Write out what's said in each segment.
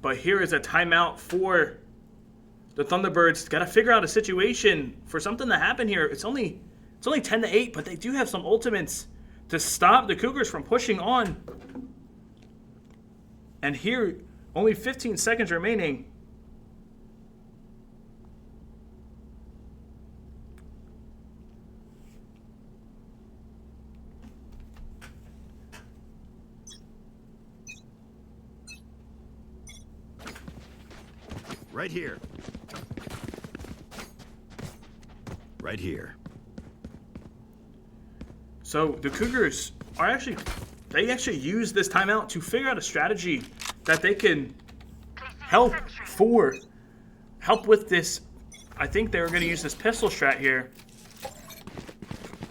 But here is a timeout for the Thunderbirds. Got to figure out a situation for something to happen here. It's only 10-8, but they do have some ultimates to stop the Cougars from pushing on. And here, only 15 seconds remaining. Right here. Right here. So the Cougars are actually use this timeout to figure out a strategy that they can help with this. I think they were going to use this pistol strat here,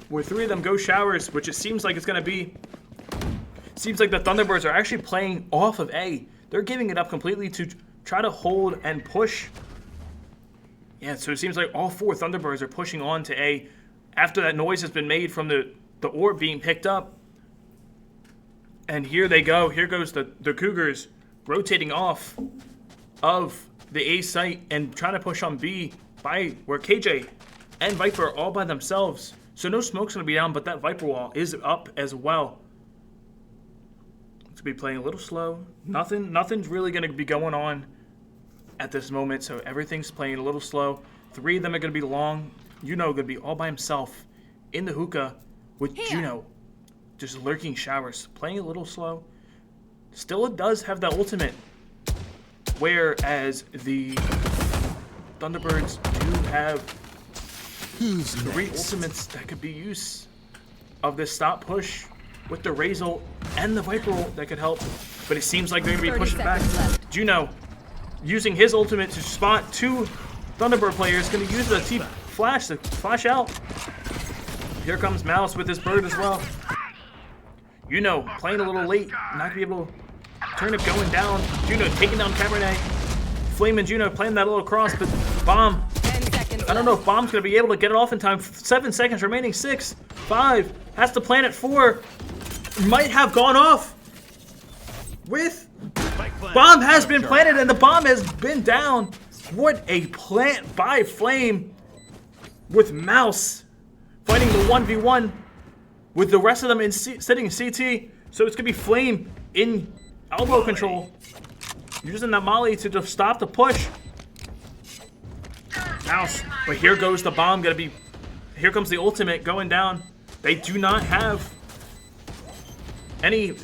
where 3 of them go showers, which it seems like it's going to be. Seems like the Thunderbirds are actually playing off of A. They're giving it up completely to try to hold and push. Yeah, so it seems like all 4 Thunderbirds are pushing on to A after that noise has been made from the orb being picked up. And here they go. Here goes the Cougars rotating off of the A site and trying to push on B by where KJ and Viper are all by themselves. So no smoke's going to be down, but that Viper wall is up as well. It's going to be playing a little slow. Nothing's really going to be going on at this moment, so everything's playing a little slow. 3 of them are going to be long. Going to be all by himself in the hookah with Juno just lurking showers, playing a little slow. Still, it does have that ultimate, whereas the Thunderbirds do have 3 ultimates that could be use of this stop push with the Razel and the Viper ult that could help. But it seems like they're going to be pushing back. Juno using his ultimate to spot 2 Thunderbird players, going to use the T-Flash to flash out. Here comes Mouse with his bird as well. Playing a little late, not going to be able to turn it going down. Juno taking down Cabernet. Flame and Juno playing that little cross, but Bomb. I don't know if Bomb's going to be able to get it off in time. 7 seconds remaining. 6, 5, has to plant at 4. Might have gone off with... Bomb has been planted and the bomb has been down. What a plant by Flame with Mouse fighting the 1v1 with the rest of them sitting in CT. So it's going to be Flame in elbow control, using that molly to just stop the push. Mouse, but here goes the bomb. Here comes the ultimate going down. They do not have any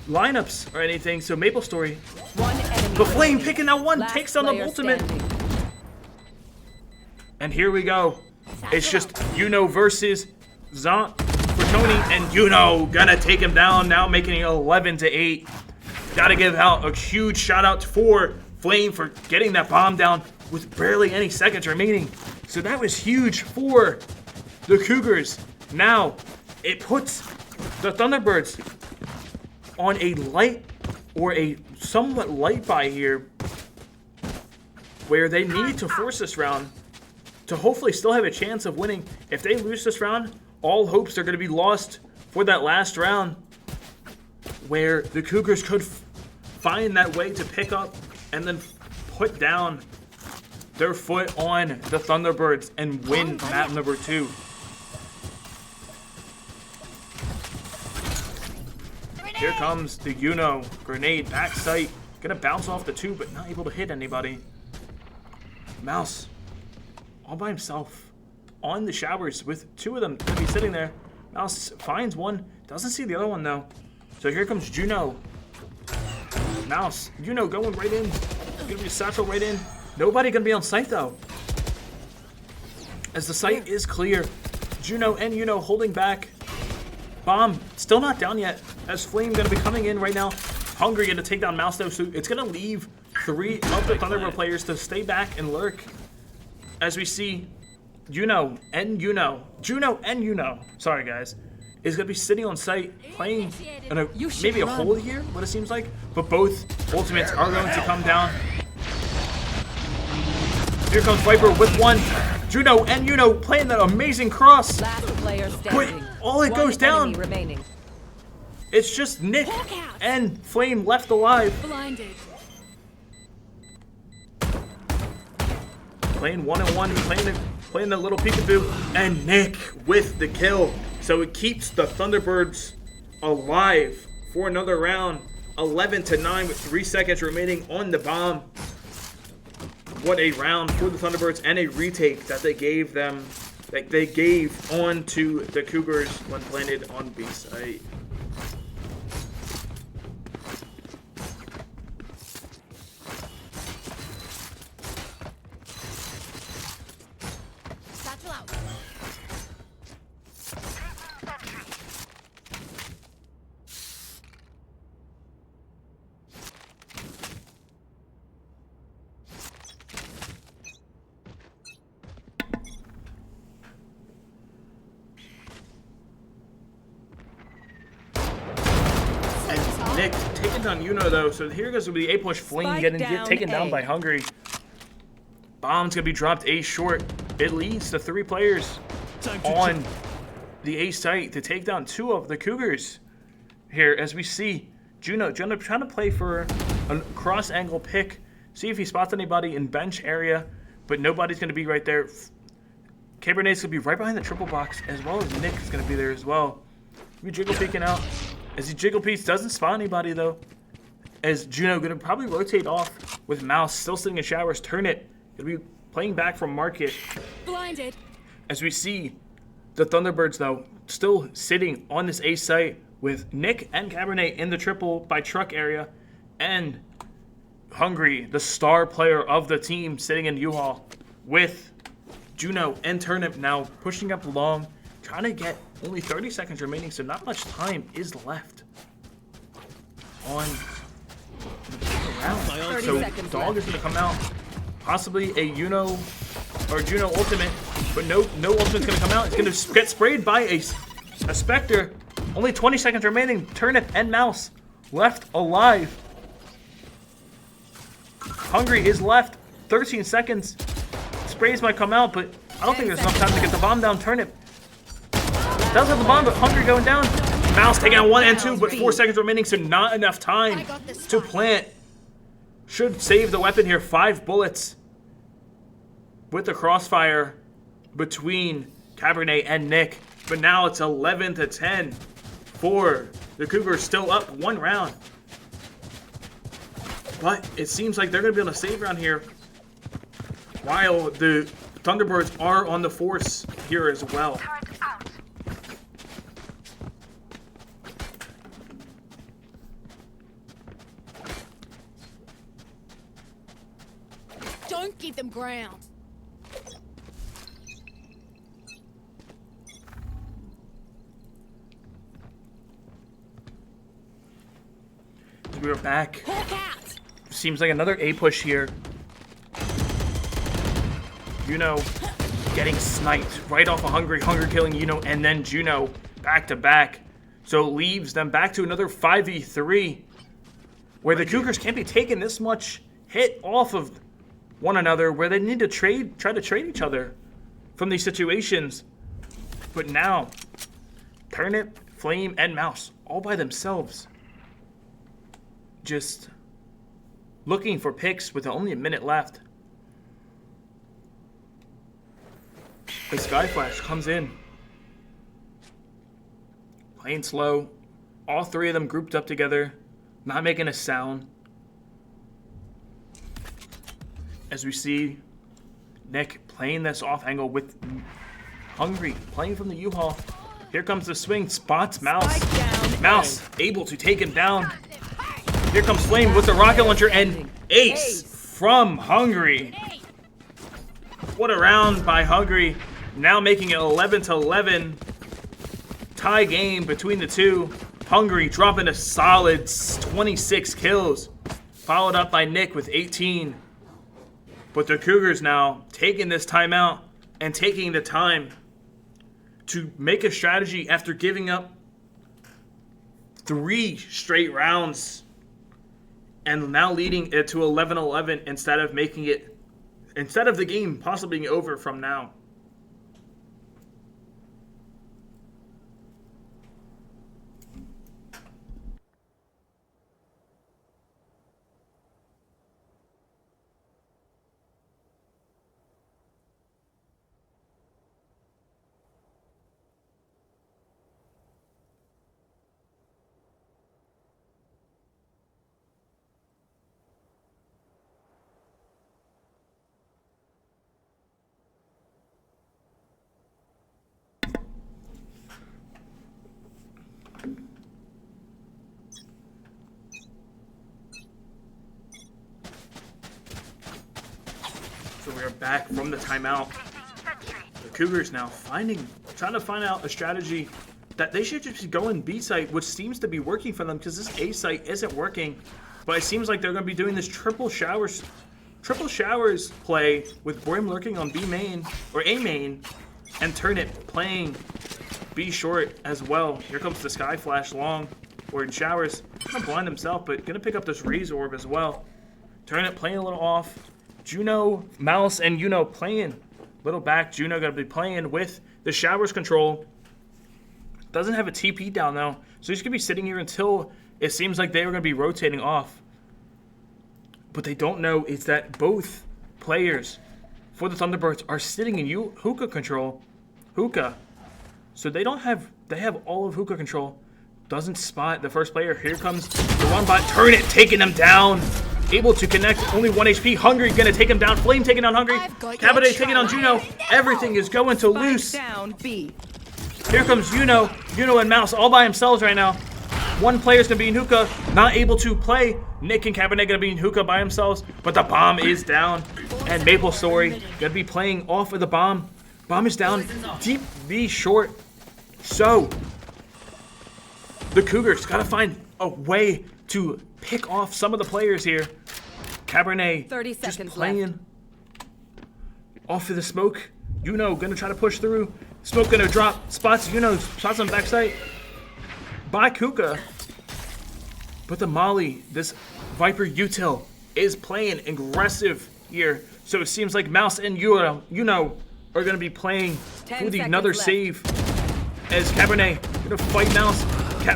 lineups or anything, so Maple Story. The Flame picking that one, takes down the ultimate. And here we go. It's just versus Zont for Tony, and gonna take him down now, making it 11-8. Gotta give out a huge shout out for Flame for getting that bomb down with barely any seconds remaining. So that was huge for the Cougars. Now it puts the Thunderbirds on a light, or a somewhat light buy here, where they need to force this round to hopefully still have a chance of winning. If they lose this round, all hopes are going to be lost for that last round, where the Cougars could find that way to pick up and then put down their foot on the Thunderbirds and win map number 2. Here comes the grenade back sight. Gonna bounce off the 2, but not able to hit anybody. Mouse all by himself on the showers with 2 of them gonna be sitting there. Mouse finds one, doesn't see the other one though. So here comes Juno. Mouse, going right in. Gonna be satchel right in. Nobody gonna be on site though, as the site is clear. Juno and holding back. Bomb still not down yet, as Flame gonna be coming in right now. Hungry gonna take down Mouse though, so it's gonna leave 3 of the Thunderbird players to stay back and lurk. As we see Juno and sorry guys, is gonna be sitting on site playing in maybe a hole here, what it seems like. But both ultimates are going to come down. Here comes Viper with one. Juno and playing that amazing cross. Last player standing. But all it goes down. Remaining. It's just Nick and Flame left alive. Blinded. playing 1-on-1, playing the little peekaboo, and Nick with the kill. So it keeps the Thunderbirds alive for another round. 11-9 with 3 seconds remaining on the bomb. What a round for the Thunderbirds, and a retake that they gave them, that they gave on to the Cougars when planted on B site. Nick taking down Yuno though, so here goes with the A-push Flame getting taken down by Hungry. Bomb's gonna be dropped A short. It leads to 3 players on the A site to take down 2 of the Cougars. Here, as we see Juno trying to play for a cross angle pick, see if he spots anybody in bench area, but nobody's gonna be right there. Cabernet's gonna be right behind the triple box, as well as Nick is gonna be there as well. We jiggle peeking out. As he jiggle peeks, doesn't spot anybody though. As Juno gonna probably rotate off with Mouse still sitting in showers. Turn it. Gonna be playing back from Market. Blinded. As we see the Thunderbirds though still sitting on this A site with Nick and Cabernet in the triple by truck area, and Hungry, the star player of the team, sitting in U-Haul with Juno and Turnip now pushing up long, trying to get only 30 seconds remaining, so not much time is left on the round. So Dog is going to come out, possibly a Juno ultimate, but no ultimate's going to come out. It's going to get sprayed by a Spectre. Only 20 seconds remaining. Turnip and Mouse left alive. Hungry is left. 13 seconds. Sprays might come out, but I don't think there's enough time to get the bomb down. Turnip does have the bomb, but Hungry going down. Mouse taking out 1 and 2, but 4 seconds remaining, so not enough time to plant. Should save the weapon here. 5 bullets with the crossfire between Cabernet and Nick. But now it's 11-10 for the Cougars, still up 1 round. But it seems like they're going to be able to save round here, while the Thunderbirds are on the force here as well. Don't give them ground. We are back. Hawk out. Seems like another A push here. Juno getting sniped right off of Hungry killing Juno, and then Juno back to back. So it leaves them back to another 5v3, where the Cougars can't be taking this much hit off of one another, where they need to try to trade each other from these situations. But now, Turnip, Flame, and Mouse all by themselves, just looking for picks with only a minute left. The Sky Flash comes in, playing slow. All 3 of them grouped up together, not making a sound. As we see Nick playing this off angle with Hungry playing from the U-Haul. Here comes the swing, spots Mouse. Mouse able to take him down. Here comes Flame with the rocket launcher, and ace from Hungry. What a round by Hungry. Now making it 11-11. Tie game between the two. Hungry dropping a solid 26 kills. Followed up by Nick with 18. But the Cougars now taking this timeout and taking the time to make a strategy after giving up 3 straight rounds, and now leading it to 11-11 instead of the game possibly being over from now. So we are back from the timeout. The Cougars now trying to find out a strategy that they should just go in B site, which seems to be working for them because this A site isn't working. But it seems like they're going to be doing this triple showers play with Brim lurking on B main or A main, and Turnip playing B short as well. Here comes the Sky Flash long, or in showers. Gonna blind himself, but gonna pick up this Raise Orb as well. Turnip playing a little off. Juno, Mouse, and Yuno playing a little back. Juno gonna be playing with the showers control. Doesn't have a TP down though, so he's gonna be sitting here until it seems like they were gonna be rotating off. But they don't know is that both players for the Thunderbirds are sitting in hookah control. Hookah. So they have all of hookah control. Doesn't spot the first player. Here comes the one bot. Turn it, taking him down. Able to connect, only 1 HP. Hungry gonna take him down. Flame taking on Hungry. Cabernet taking on Juno. Everything is going to loose. Down B. Here comes Yuno. Yuno and Mouse all by themselves right now. One player's gonna be in hookah, not able to play. Nick and Cabernet gonna be in hookah by themselves, but the bomb is down. And Maple Story gonna be playing off of the bomb. Bomb is down, deep B short. So, the Cougars gotta find a way to pick off some of the players here. Cabernet 30 just seconds playing off of the smoke. Yuno gonna try to push through. Smoke gonna drop, spots Yuno, spots on backside. By Kuka. But the Molly, this Viper Util, is playing aggressive here. So it seems like Mouse and Yuno are going to be playing for the another left. save. As Cabernet going to fight Mouse.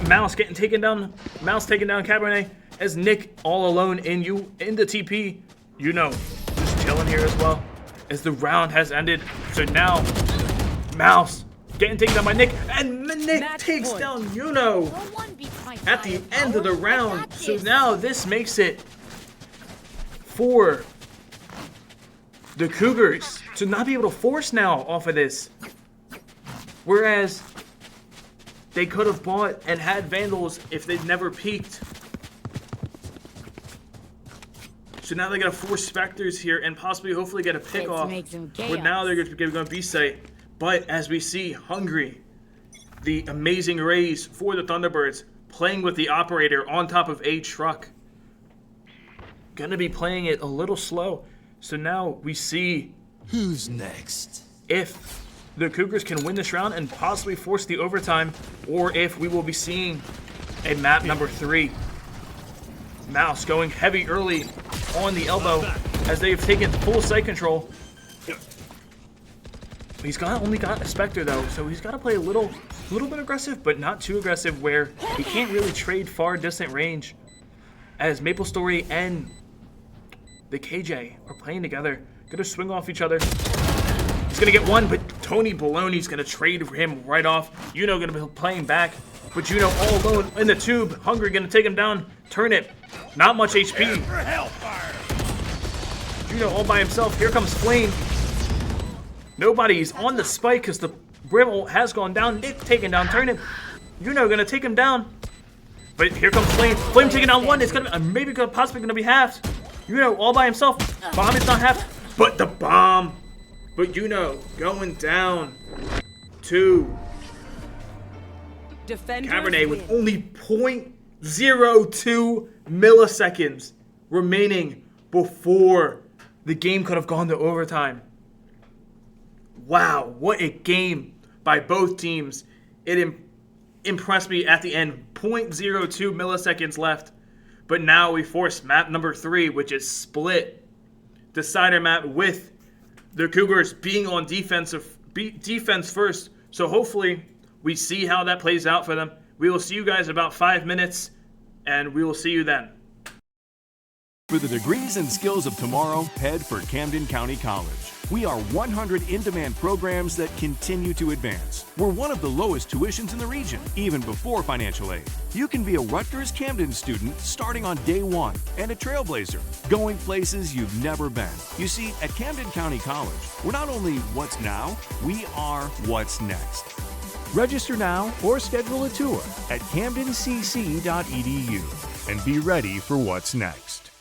Mouse getting taken down. Mouse taking down Cabernet. As Nick all alone in the TP. Just chilling here as well. As the round has ended. So now, Mouse getting taken down by Nick. And Nick Match takes point. down Yuno at the end of the round. So now this makes it for the Cougars to not be able to force now off of this. Whereas they could have bought and had Vandals if they'd never peaked. So now they got to force Spectres here and possibly hopefully get a pick off. But now they're going to B site. But as we see, Hungry, the amazing Rays for the Thunderbirds, playing with the operator on top of a truck. Gonna be playing it a little slow. So now we see Who's next? if the Cougars can win this round and possibly force the overtime, or if we will be seeing a map number 3. Mouse going heavy early on the elbow as they have taken full site control. He's only got a Spectre though, so he's got to play a little bit aggressive, but not too aggressive where he can't really trade far distant range. As Maple Story and the KJ are playing together, gonna swing off each other. He's gonna get one, but Tony Baloney's gonna trade him right off. Yuno gonna be playing back, but Yuno all alone in the tube. Hungry gonna take him down. Turnip, not much HP. Yuno all by himself. Here comes Flame. Nobody's on the spike because the Brim has gone down. Nick taking down Turnip. Yuno gonna take him down. But here comes Flame. Flame taking down one. It's gonna possibly gonna be halved. Yuno all by himself. Bomb is not halved, but the bomb. But Yuno going down to Cabernet with only 0.02 milliseconds remaining before the game could have gone to overtime. Wow, what a game by both teams. It impressed me at the end. 0.02 milliseconds left. But now we force map number 3, which is split decider map with the Cougars being on defense first. So hopefully we see how that plays out for them. We will see you guys in about 5 minutes, and we will see you then. For the degrees and skills of tomorrow, head for Camden County College. We are 100 in-demand programs that continue to advance. We're one of the lowest tuitions in the region, even before financial aid. You can be a Rutgers Camden student starting on day 1 and a trailblazer, going places you've never been. You see, at Camden County College, we're not only what's now, we are what's next. Register now or schedule a tour at camdencc.edu and be ready for what's next.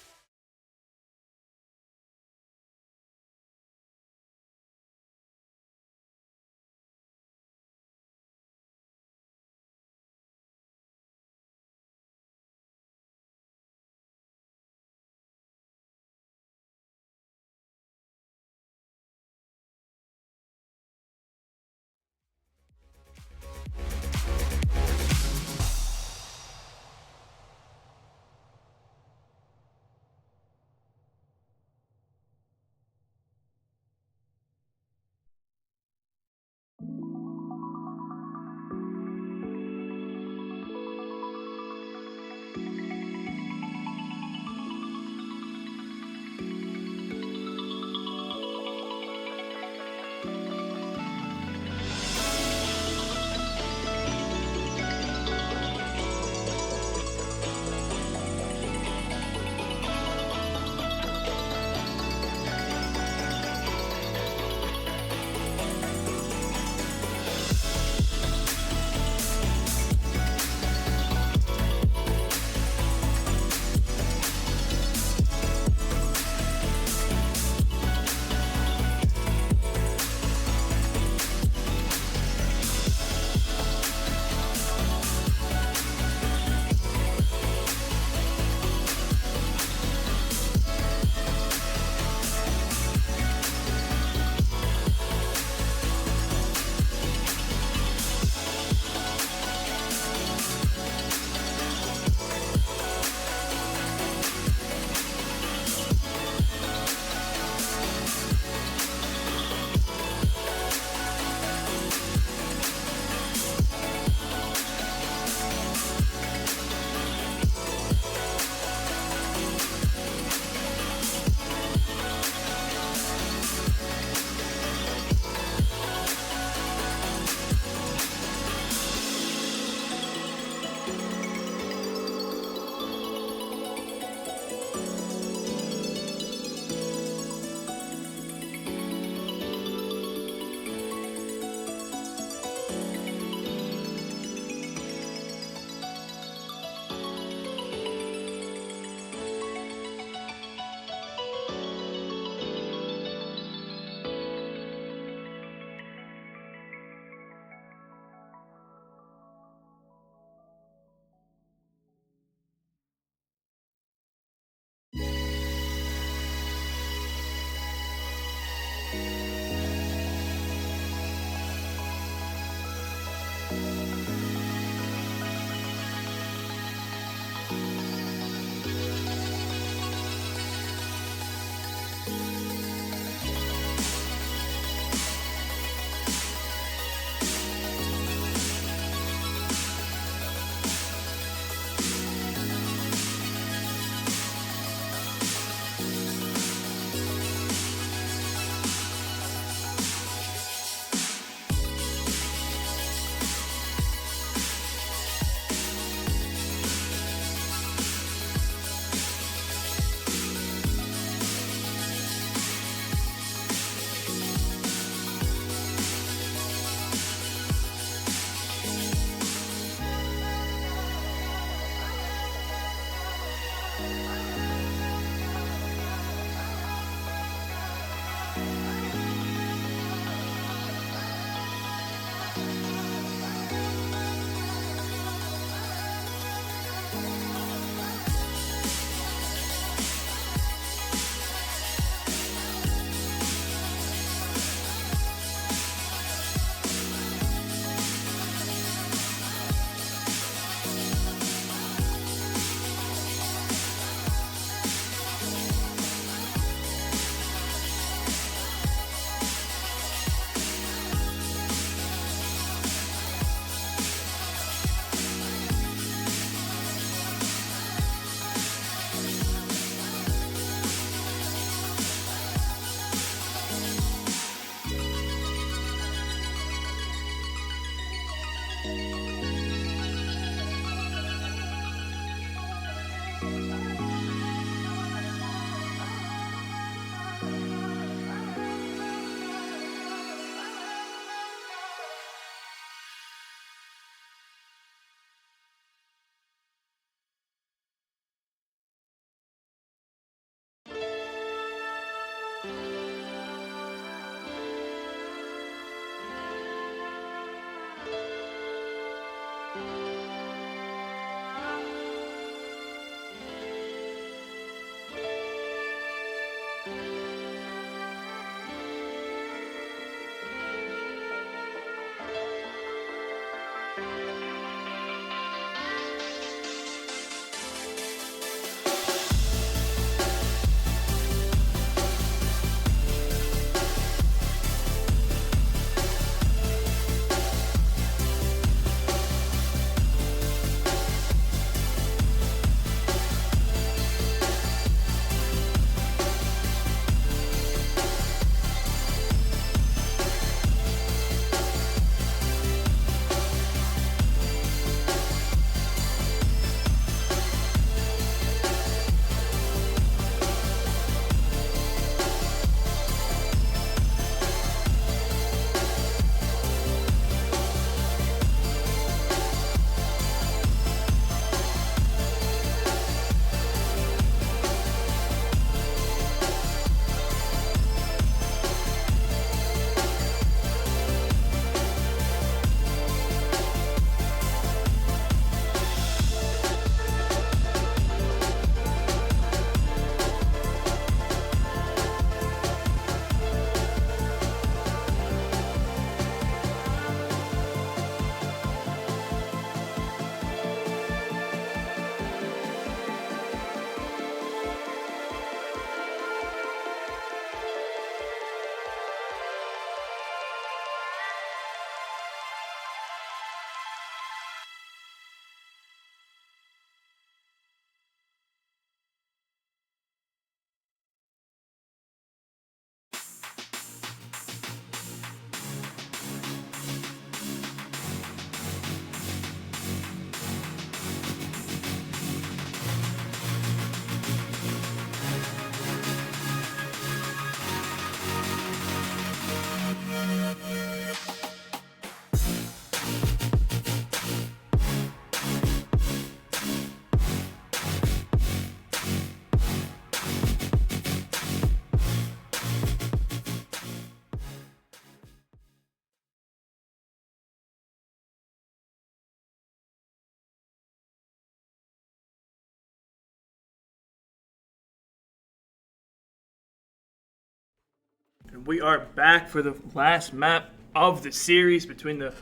And we are back for the last map of the series between the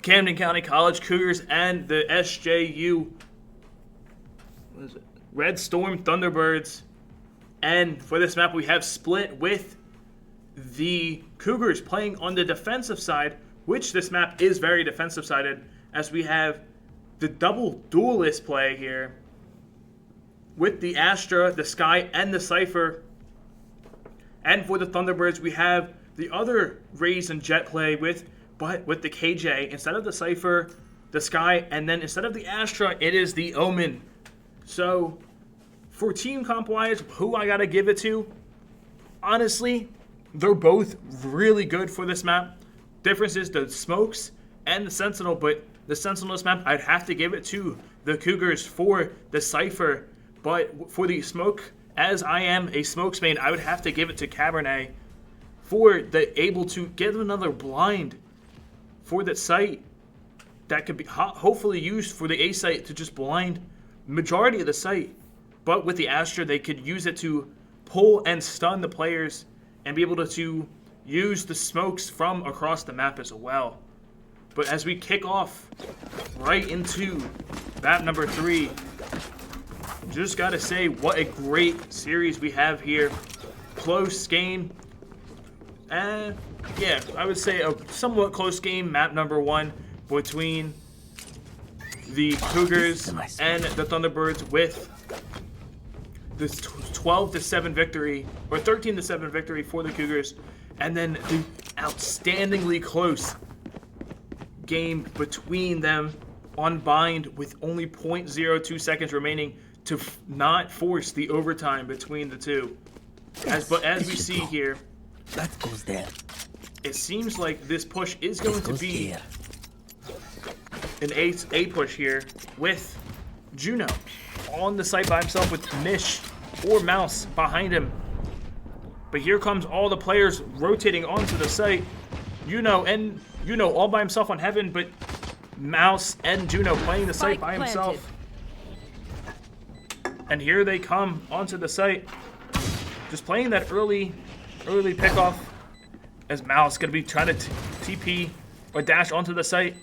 Camden County College Cougars and the SJU Red Storm Thunderbirds. And for this map, we have split with the Cougars playing on the defensive side, which this map is very defensive-sided, as we have the double duelist play here with the Astra, the Sky, and the Cypher. And for the Thunderbirds, we have the other Rays and Jet play with the KJ. Instead of the Cypher, the Sky, and then instead of the Astra, it is the Omen. So, for team comp-wise, who I gotta give it to? Honestly, they're both really good for this map. Difference is the Smokes and the Sentinel, but the Sentinel's map, I'd have to give it to the Cougars for the Cypher. But for the Smoke, as I am a Smokes main, I would have to give it to Cabernet for the able to get another blind for that site that could be hopefully used for the A site to just blind majority of the site. But with the Astra, they could use it to pull and stun the players and be able to use the smokes from across the map as well. But as we kick off right into map number 3, just gotta say what a great series we have here. Close game. Yeah, I would say a somewhat close game, map number 1, between the Cougars and the Thunderbirds with this 12-7 victory, or 13-7 victory for the Cougars, and then the outstandingly close game between them on bind with only 0.02 seconds remaining to not force the overtime between the two. But as we see here, that goes there. It seems like this push is going to be an A push here with Juno on the site by himself with Mish or Mouse behind him. But here comes all the players rotating onto the site. Juno all by himself on Heaven, but Mouse and Juno playing the site by himself. And here they come onto the site. Just playing that early pickoff as Mouse going to be trying to TP or dash onto the site.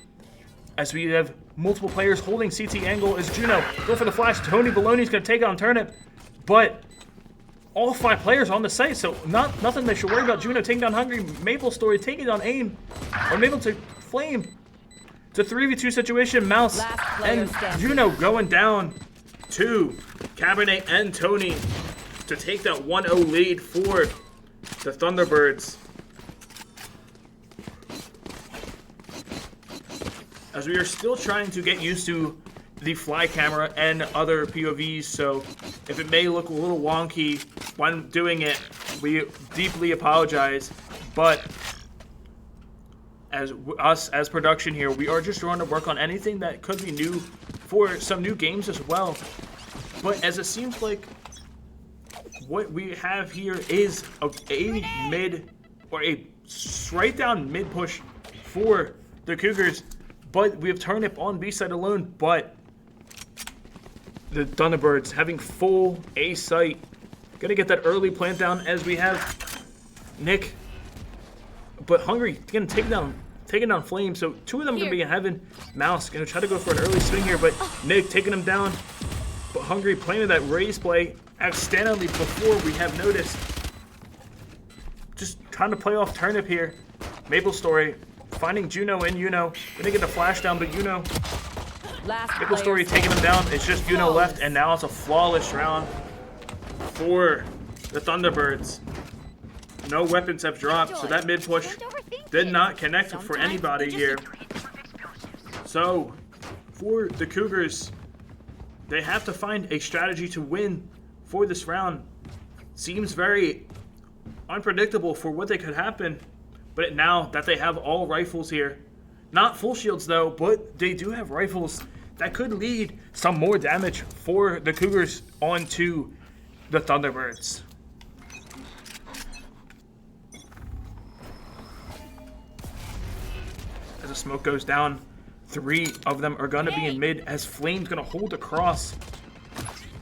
As we have multiple players holding CT angle as Juno go for the flash. Tony Baloney's going to take on Turnip, but all 5 players on the site, so nothing they should worry about. Juno taking down Hungry, Maple Story taking down Aim, or Maple to Flame. It's a 3v2 situation. Mouse and Juno going down to Cabernet and Tony to take that 1-0 lead for the Thunderbirds. As we are still trying to get used to the fly camera and other POVs, so if it may look a little wonky when doing it, we deeply apologize. But as us as production here, we are just trying to work on anything that could be new for some new games as well. But as it seems like what we have here is a mid or a straight down mid push for the Cougars, but we have Turnip on B side alone, but the Thunderbirds having full A site. Gonna get that early plant down as we have Nick. But Hungry gonna taking down Flame. So 2 of them gonna be in Heaven. Mouse gonna try to go for an early swing here, but Nick taking him down. But Hungry playing that raise play outstandingly before we have noticed. Just trying to play off Turnip here. Maple Story finding Juno and Juno. Gonna get the flash down, but Juno. Maple Story taking him down. It's just Juno left, and now it's a flawless round for the Thunderbirds. No weapons have dropped, so that mid push did not connect for anybody here. So for the Cougars, they have to find a strategy to win for this round. Seems very unpredictable for what they could happen, but now that they have all rifles here, not full shields though, but they do have rifles that could lead some more damage for the Cougars onto the Thunderbirds. As the smoke goes down, 3 of them are going to be in mid as Flame's going to hold across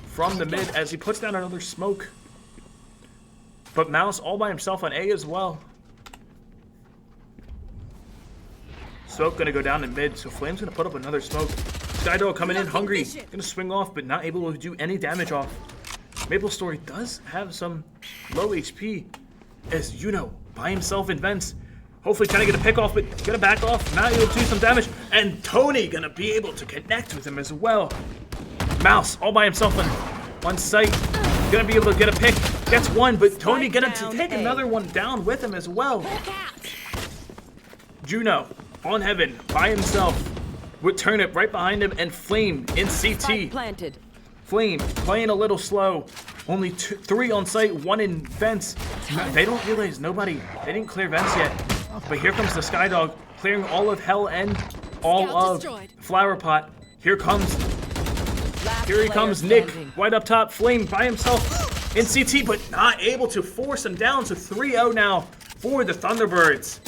from the mid as he puts down another smoke. But Mouse all by himself on A as well. Smoke going to go down in mid, so Flame's going to put up another smoke. Skydog coming in hungry, going to swing off, but not able to do any damage off. Maple Story does have some low HP as Juno by himself in vents. Hopefully trying to get a pick off, but gonna back off, not able to do some damage. And Tony gonna be able to connect with him as well. Mouse all by himself on site. Gonna be able to get a pick. Gets one, but Tony gonna take another one down with him as well. Juno on Heaven by himself with Turnip right behind him and Flame in CT. Flame playing a little slow. Only 3 on site, 1 in vents. They don't realize they didn't clear vents yet. But here comes the Skydog, clearing all of Hell and all of Flower Pot. Here he comes Nick, right up top. Flame by himself in CT, but not able to force him down. So 3-0 now for the Thunderbirds.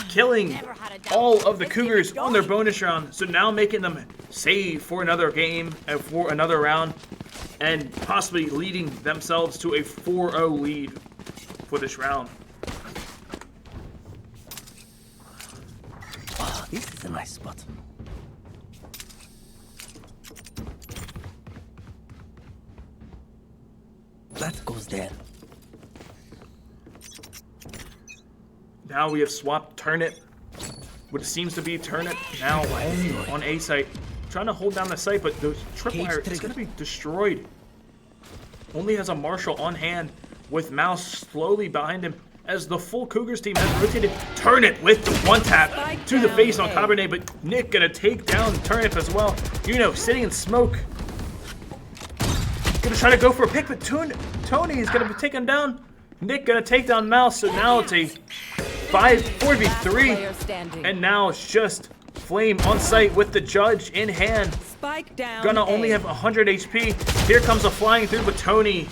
Killing all of the Cougars on their bonus round. So now making them save for another game and for another round. And possibly leading themselves to a 4-0 lead for this round. This is a nice spot. That goes there. Now we have swapped Turnip, what seems to be Turnip now on A site. Trying to hold down the site, but the tripwire is going to be destroyed. Only has a Marshall on hand with Mouse slowly behind him as the full Cougars team has rotated. Turnip with the 1-tap to the face on Cabernet, but Nick going to take down Turnip as well. Sitting in smoke. Going to try to go for a pick, but Tony is going to take him down. Nick going to take down Mouse, so now it's a 4v3. And now it's just Flame on site with the Judge in hand. Gonna only have 100 HP. Here comes a flying through, but Tony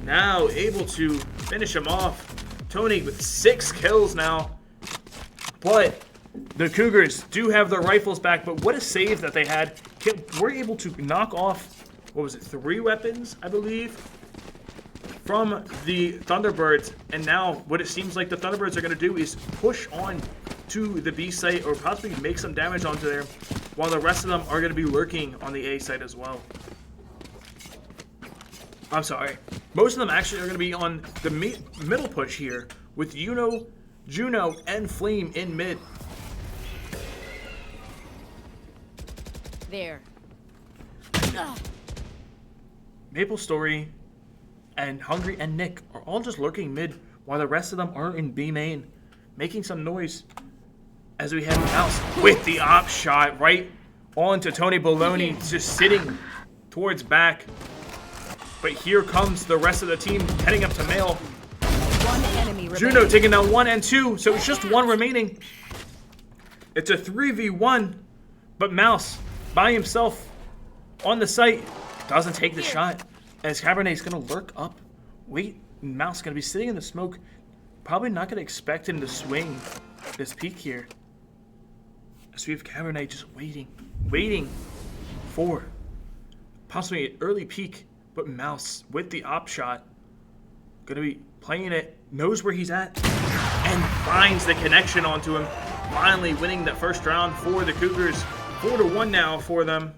now able to finish him off. Tony with 6 kills now. But the Cougars do have their rifles back, but what a save that they had. We're able to knock off, what was it, 3 weapons, I believe, from the Thunderbirds. And now what it seems like the Thunderbirds are going to do is push on to the B site or possibly make some damage onto there, while the rest of them are going to be lurking on the A site as well. I'm sorry. Most of them actually are going to be on the middle push here with Juno, and Flame in mid. There. Maple Story and Hungry and Nick are all just lurking mid while the rest of them are in B main, making some noise as we have Mouse with the op shot right onto Tony Baloney, just sitting towards back. But here comes the rest of the team heading up to male. One enemy Juno remaining. taking down 1 and 2, so it's just 1 remaining. It's a 3v1, but Mouse by himself on the site doesn't take the shot as Cabernet's gonna lurk up. Wait, Mouse gonna be sitting in the smoke. Probably not gonna expect him to swing this peak here. As we have Cabernet just waiting for possibly an early peak, but Mouse with the op shot, gonna be playing it, knows where he's at, and finds the connection onto him. Finally winning that first round for the Cougars. 4-1 now for them,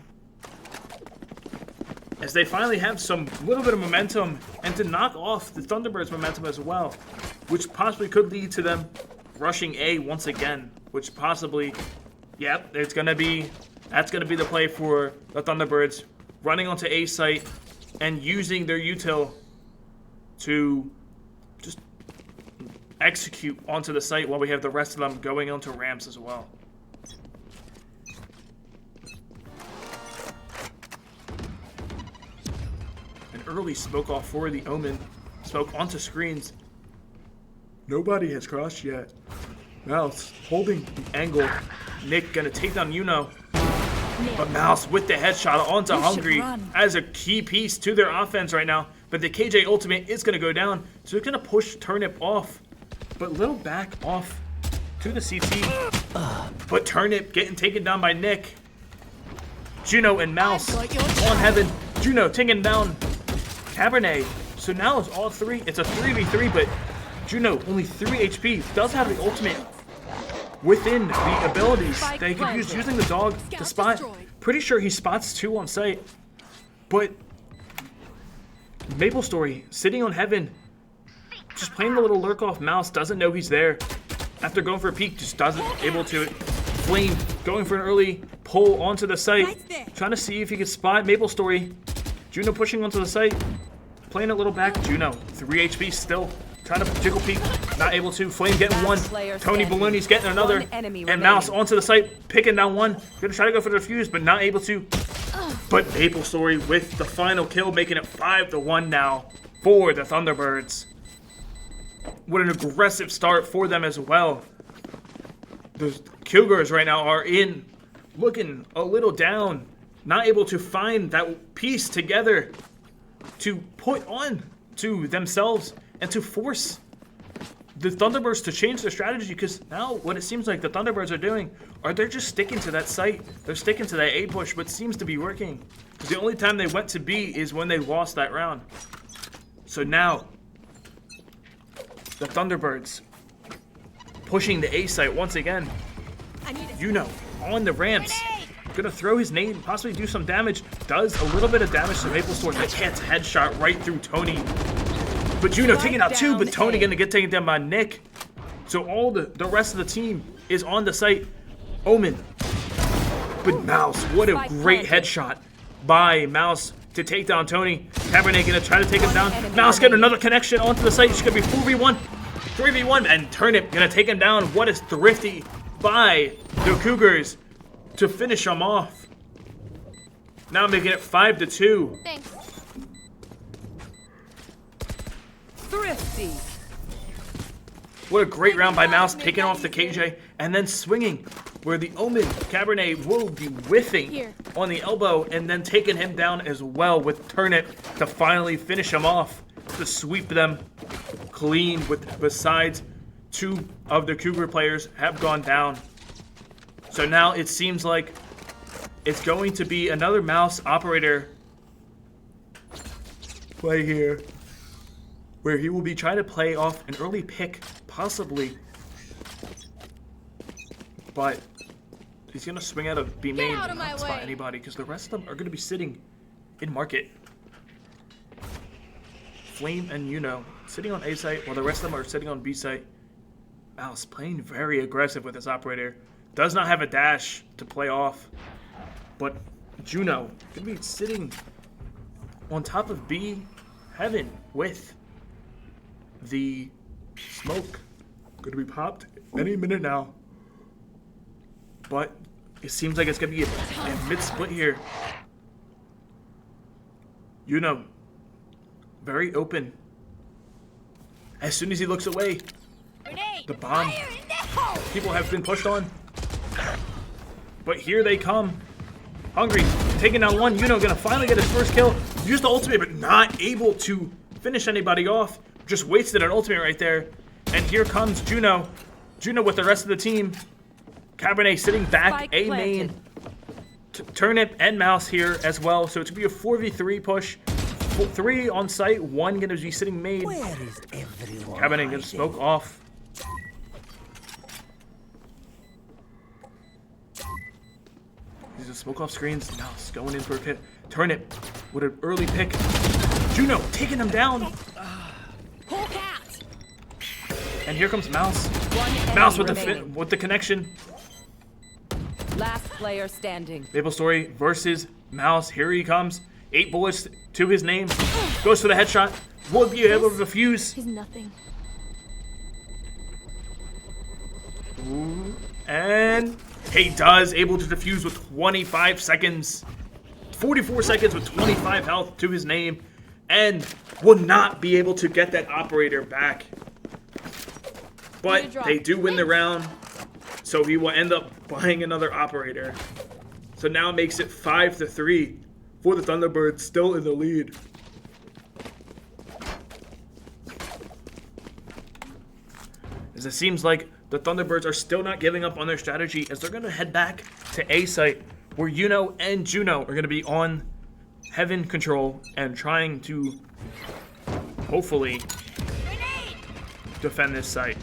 as they finally have some little bit of momentum and to knock off the Thunderbirds' momentum as well, which possibly could lead to them rushing A once again, which possibly, yep, that's gonna be the play for the Thunderbirds, running onto A site and using their util to just execute onto the site while we have the rest of them going onto ramps as well. An early smoke off for the Omen. Smoke onto screens. Nobody has crossed yet. Mouse holding the angle. Nick gonna take down Yuno. But Mouse with the headshot onto Hungry as a key piece to their offense right now. But the KJ ultimate is gonna go down, so it's gonna push Turnip off. But little back off to the CT. But Turnip getting taken down by Nick. Juno and Mouse on Heaven. Juno taking down Cabernet. So now it's all 3. It's a 3v3, but Juno only 3 HP. Does have the ultimate within the abilities that he could use using the dog to spot. Pretty sure he spots 2 on site. But Maple Story sitting on Heaven, just playing the little lurk off. Mouse doesn't know he's there. After going for a peek, just doesn't able to. Flame going for an early pull onto the site, trying to see if he could spot Maple Story. Juno pushing onto the site, playing a little back. Juno 3 HP still. Trying to jiggle peek, not able to. Flame getting 1. Tony Baloney's getting another. And Mouse onto the site, picking down 1. Gonna try to go for the defuse, but not able to. But Maple Story with the final kill, making it 5-1 now for the Thunderbirds. What an aggressive start for them as well. The Cougars right now are looking a little down. Not able to find that piece together to put on to themselves and to force the Thunderbirds to change their strategy, because now what it seems like the Thunderbirds are doing are they're just sticking to that site. They're sticking to that A push, which seems to be working. Because the only time they went to B is when they lost that round. So now, the Thunderbirds pushing the A site once again. Yuno on the ramps. Gonna throw his name, possibly do some damage. Does a little bit of damage to Maple Story. That hits headshot right through Tony. But Juno taking out 2, but Tony gonna get taken down by Nick. So all the rest of the team is on the site. Omen. But Mouse, what a great headshot by Mouse to take down Tony. Cabernet gonna try to take him down. Mouse getting another connection onto the site. She's gonna be 4v1, 3v1, and Turnip gonna take him down. What is thrifty by the Cougars to finish him off. Now making it 5-2. Thanks. Thrifty. What a great round by Mouse, taking off the KJ and then swinging, where the Omen Cabernet will be whiffing on the elbow and then taking him down as well with Turnip to finally finish him off. to sweep them clean. With besides 2 of the Cougar players have gone down. So now it seems like it's going to be another mouse operator play here, where he will be trying to play off an early pick, possibly. But he's going to swing out of B main and not spot anybody, because the rest of them are going to be sitting in market. Flame and sitting on A site, while the rest of them are sitting on B site. Mouse playing very aggressive with this operator. Does not have a dash to play off. But Juno going to be sitting on top of B heaven with the smoke. Going to be popped any minute now. But it seems like it's going to be a mid-split here. Very open. As soon as he looks away, the bomb. People have been pushed on. But here they come. Hungry, taking down one. Gonna finally get his first kill. Used the ultimate, but not able to finish anybody off. Just wasted an ultimate right there. And here comes Juno. Juno with the rest of the team. Cabernet sitting back, Spike A main. Turnip and Mouse here as well. So it's going to be a 4v3 push. 3 on site, 1 going to be sitting main. Where is everyone? Cabernet going to smoke off. These are smoke off screens. Mouse going in for a pit. Turnip with an early pick. Juno taking him down. And here comes Mouse. Mouse with the connection. Last player standing. Maple Story versus Mouse. Here he comes. 8 bullets to his name. Goes for the headshot. Will be able to defuse. He's nothing. Ooh. And he does. Able to defuse with 25 seconds. 44 seconds with 25 health to his name. And will not be able to get that operator back. But they do win the round. So he will end up buying another operator. So now it makes it 5-3 for the Thunderbirds, still in the lead. As it seems like the Thunderbirds are still not giving up on their strategy, as they're going to head back to A site, where Yuno and Juno are going to be on Heaven control and trying to hopefully defend this site.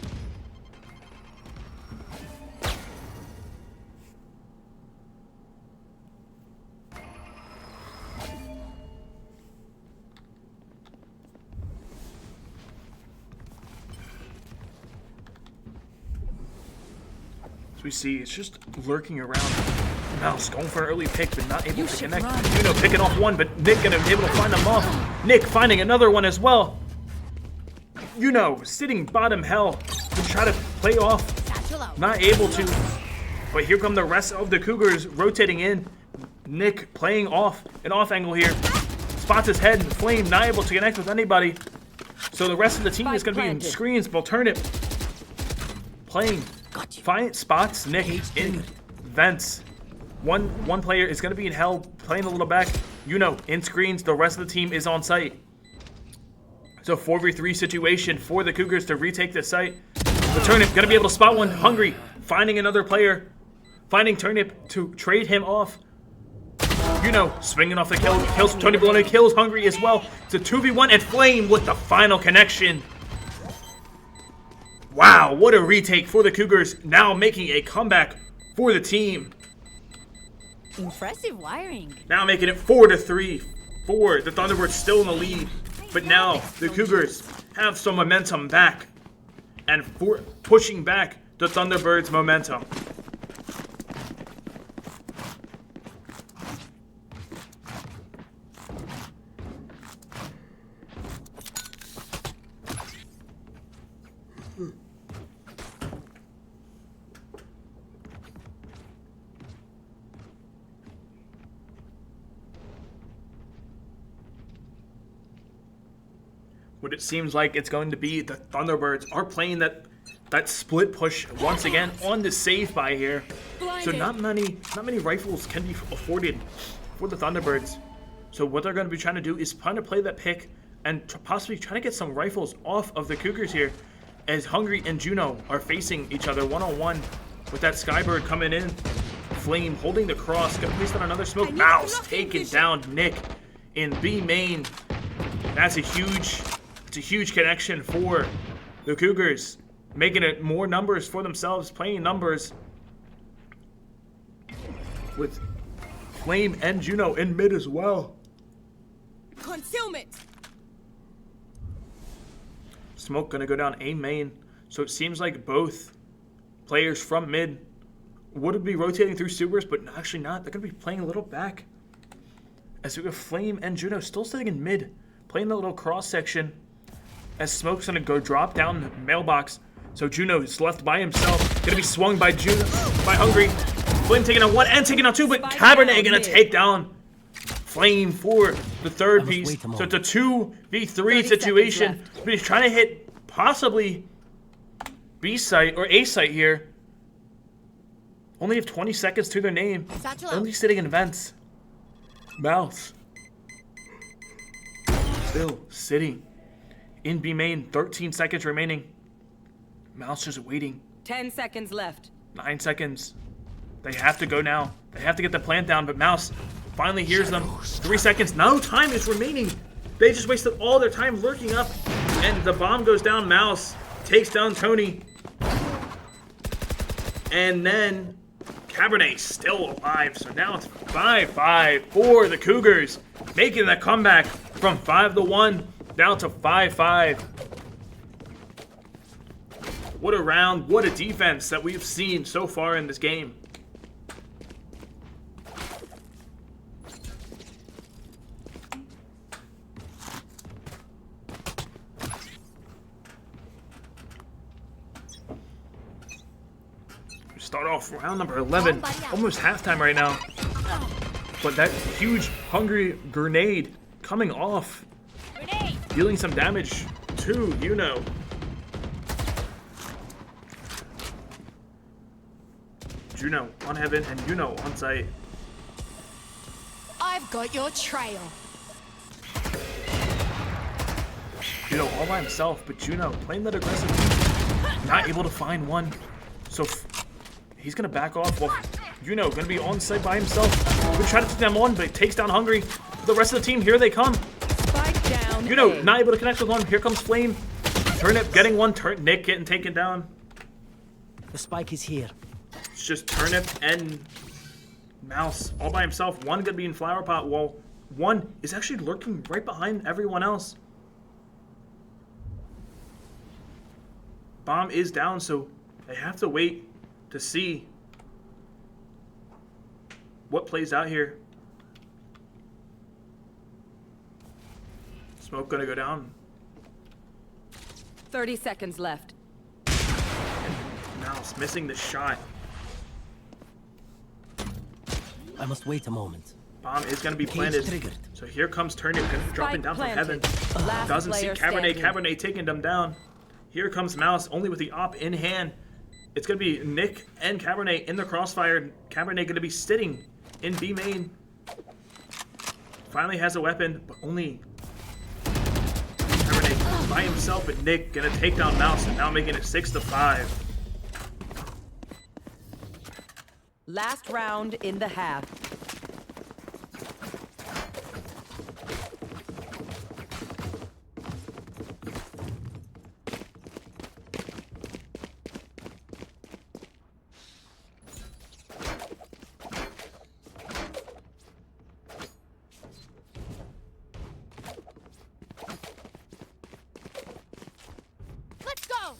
We see it's just lurking around. Mouse going for an early pick, but not able to connect. Juno picking off one, but Nick gonna be able to find them off. Nick finding another one as well. Sitting bottom hell to try to play off. Not able to. But here come the rest of the Cougars rotating in. Nick playing off an off angle here. Spots his head and Flame not able to connect with anybody. So the rest of the team is gonna be in screens. Alternate playing. Find spots Nick in vents. One player is going to be in hell, playing a little back. In screens. The rest of the team is on site. So 4v3 situation for the Cougars to retake this site. The Turnip going to be able to spot one. Hungry finding another player. Finding Turnip to trade him off. Swinging off the kill. Kills Tony Bologna. Kills Hungry as well. It's a 2v1 and Flame with the final connection. Wow, what a retake for the Cougars, now making a comeback for the team. Impressive wiring. Now making it 4-3 for the Thunderbirds, still in the lead. But now the Cougars have some momentum back and pushing back the Thunderbirds' momentum. What it seems like it's going to be, the Thunderbirds are playing that split push once again on the save buy here. So not many rifles can be afforded for the Thunderbirds. So what they're going to be trying to do is trying to play that pick and possibly try to get some rifles off of the Cougars here, as Hungry and Juno are facing each other one-on-one with that Skybird coming in. Flame holding the cross, gonna place on another smoke. Mouse taking down Nick in B main. That's a huge connection for the Cougars, making it more numbers for themselves, playing numbers with Flame and Juno in mid as well. Concealment. Smoke gonna go down A main, so it seems like both players from mid would be rotating through supers, but actually not. They're gonna be playing a little back, as we have Flame and Juno still sitting in mid, playing the little cross section, as Smoke's gonna go drop down the mailbox. So Juno is left by himself, gonna be swung by Hungry. Flame taking out one and taking out two, but Cabernet gonna take down Flame for the third piece. So it's a 2v3 situation. But he's trying to hit possibly B site or A site here. Only have 20 seconds to their name. Only sitting in vents. Mouse still sitting in B main. 13 seconds remaining. Mouse just waiting. 10 seconds left. 9 seconds. They have to go now. They have to get the plant down, but Mouse finally hears them. 3 seconds. No time is remaining. They just wasted all their time lurking up, and the bomb goes down. Mouse takes down Tony. And then Cabernet still alive. So now it's 5-5 for the Cougars, making that comeback from 5-1 down to 5-5. What a round, what a defense that we've seen so far in this game. Start off round number 11, almost halftime right now. But that huge Hungry grenade coming off, dealing some damage to Juno. Juno on heaven and Juno on site. I've got your trail. Juno all by himself, but Juno playing that aggressive, not able to find one. So he's gonna back off. Well, Juno gonna be on site by himself. Gonna try to take them one, but he takes down Hungry. The rest of the team, here they come. Spike down. Juno not able to connect with one. Here comes Flame. Turnip getting one. Nick getting taken down. The spike is here. It's just Turnip and Mouse all by himself. One gonna be in Flower Pot. Well, one is actually lurking right behind everyone else. Bomb is down, so they have to wait to see what plays out here. Smoke gonna go down. 30 seconds left. Mouse missing the shot. I must wait a moment. Bomb is gonna be Cage planted. triggered. So here comes Turnip, gonna be dropping down from heaven. Last Doesn't see player Cabernet. standing. Cabernet taking them down. Here comes Mouse, only with the op in hand. It's gonna be Nick and Cabernet in the crossfire. Cabernet gonna be sitting in B main. Finally has a weapon, but only Cabernet by himself. But Nick gonna take down Mouse, and now making it 6-5. Last round in the half. Let's go.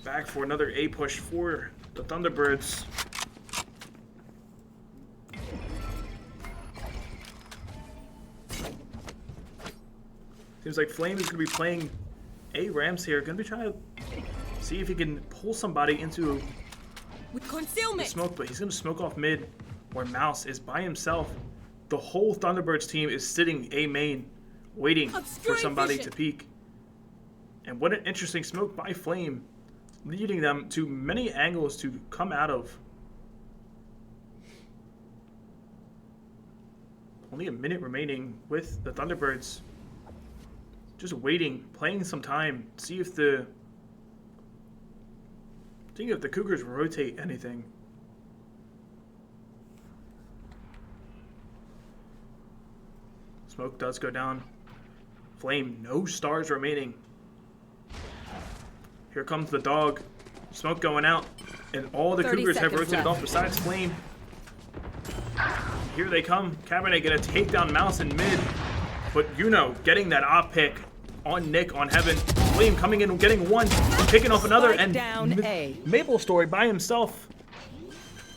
Back for another A push for the Thunderbirds. Seems like Flame is going to be playing A Rams here. Going to be trying to see if he can pull somebody into With the concealment. smoke, but he's going to smoke off mid where Mouse is by himself. The whole Thunderbirds team is sitting A main, waiting for Obscuring somebody vision. to peek. And what an interesting smoke by Flame. leading them to many angles to come out of. Only a minute remaining with the Thunderbirds. Just waiting, playing some time, seeing if the Cougars rotate anything. Smoke does go down. Flame, no stars remaining. Here comes the dog. Smoke going out. And all the 30 Cougars have seconds rotated left. off besides Flame. Here they come. Cabernet gonna take down Mouse in mid. But getting that op pick on Nick on Heaven. Flame coming in and getting one. Picking off another. Spike And down A. Maple Story by himself.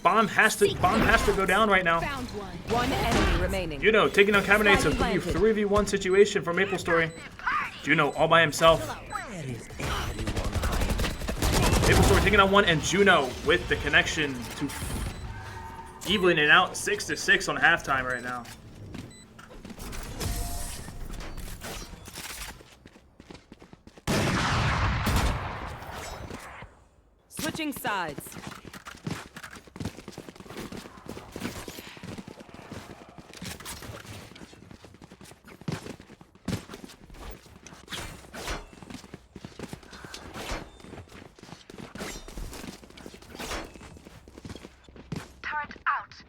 Bomb has to go down right now. Found one. One enemy remaining. Taking down Cabernet. It's a Spike planted. 3v1 situation for Maple Story. Juno all by himself. Where is everyone hiding? Maple Story taking on one, and Juno with the connection to evening it out 6-6 on halftime right now. Switching sides. Turret out.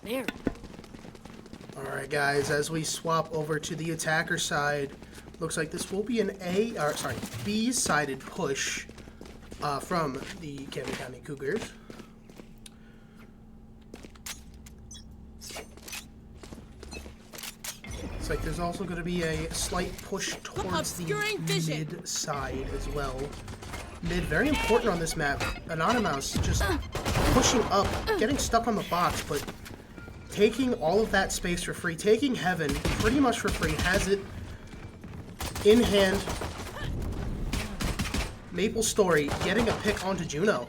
There. Alright guys, as we swap over to the attacker side, looks like this will be an B-sided push from the Camden County Cougars. Looks like there's also going to be a slight push towards the Obscuring vision. mid side as well. Mid, very important on this map. Anonymous just pushing up, getting stuck on the box, but taking all of that space for free, taking Heaven pretty much for free, has it in hand. Maple Story getting a pick onto Juno.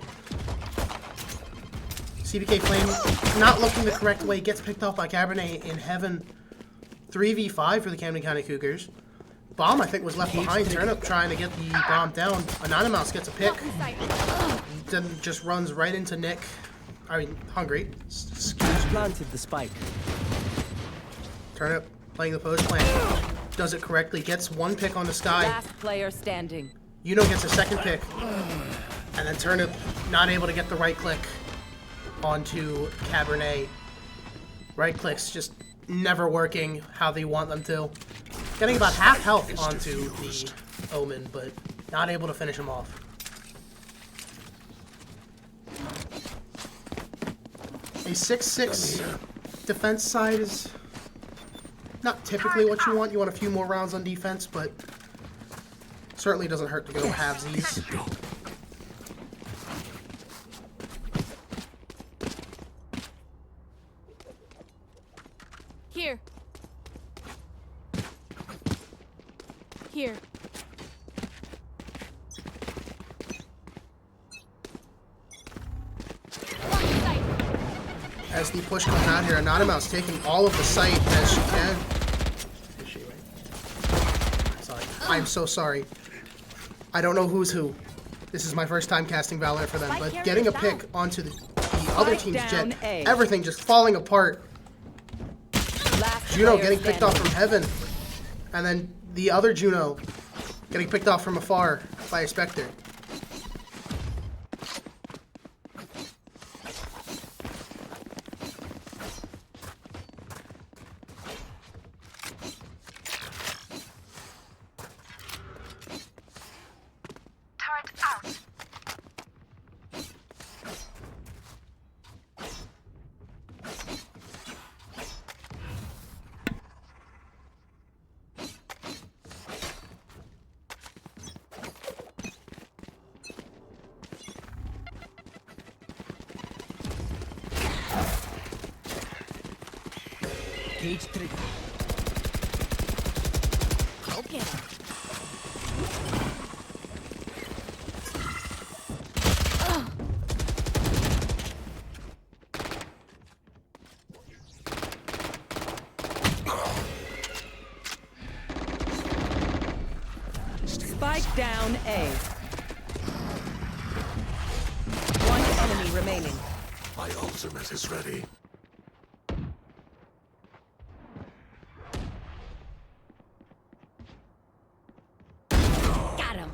CBK Flame not looking the correct way, gets picked off by Cabernet in Heaven. 3v5 for the Camden County Cougars. Bomb, I think, was left behind. Turnip trying to get the bomb down. Anonymous gets a pick. Then just runs right into Nick. Hungry. Excuse me. Planted the spike. Turnip playing the post plan. Does it correctly. Gets one pick on the sky. Last player standing. Gets a second pick. And then Turnip not able to get the right click onto Cabernet. Right clicks just never working how they want them to. Getting about half health onto the Omen, but not able to finish him off. A 6-6 defense side is not typically what you want. You want a few more rounds on defense, but certainly doesn't hurt to go halvesies. Here. Here. As the push comes out here, Anonymous taking all of the site as she can. Is she right? Sorry. I'm so sorry. I don't know who's who. This is my first time casting Valorant for them, but getting a pick onto the other team's down jet, A. everything just falling apart. Last Juno player getting picked standing. off from Heaven. And then the other Juno getting picked off from afar by a Spectre. Turret out. Cage trigger. Okay. Spike down A. One enemy remaining. My ultimate is ready. Got him.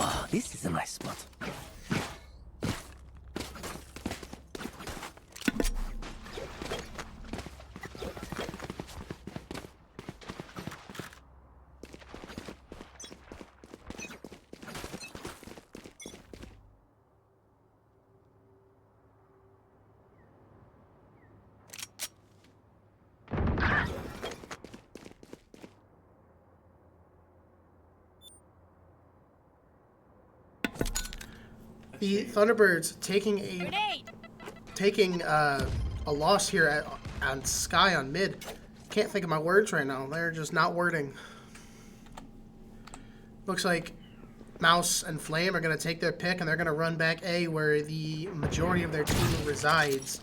Oh, this is a nice spot. The Thunderbirds taking a loss here on Sky on mid. Can't think of my words right now. They're just not wording. Looks like Mouse and Flame are going to take their pick and they're going to run back A where the majority of their team resides.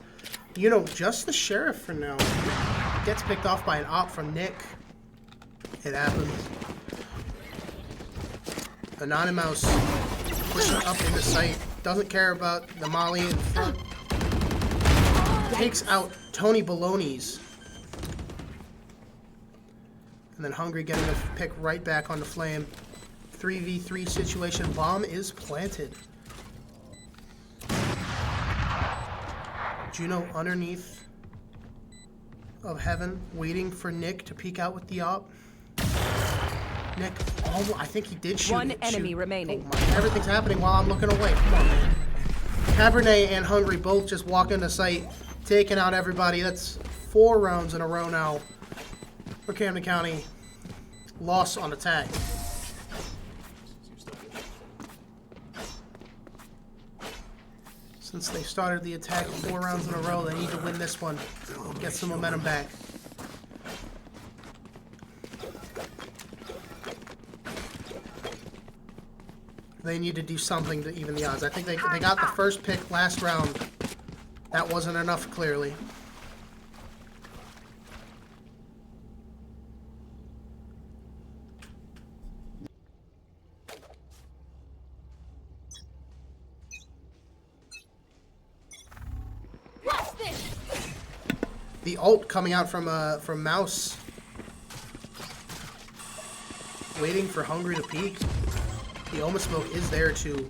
You know, just the Sheriff for now. Gets picked off by an op from Nick. It happens. Anonymous pushing up into sight. Doesn't care about the molly in front. Takes out Tony Baloney's. And then Hungry getting a pick right back on the Flame. 3v3 situation. Bomb is planted. Juno underneath of Heaven, waiting for Nick to peek out with the op. Nick, oh, I think he did shoot. One enemy remaining. Oh my, everything's happening while I'm looking away. Come on, man. Cabernet and Hungry both just walk into sight, taking out everybody. That's 4 rounds in a row now for Camden County. Loss on attack. Since they started the attack 4 rounds in a row, they need to win this one. Get some momentum back. They need to do something to even the odds. I think they got the first pick last round. That wasn't enough, clearly. Watch this. The ult coming out from Mouse. Waiting for Hungry to peek. The Oma Smoke is there to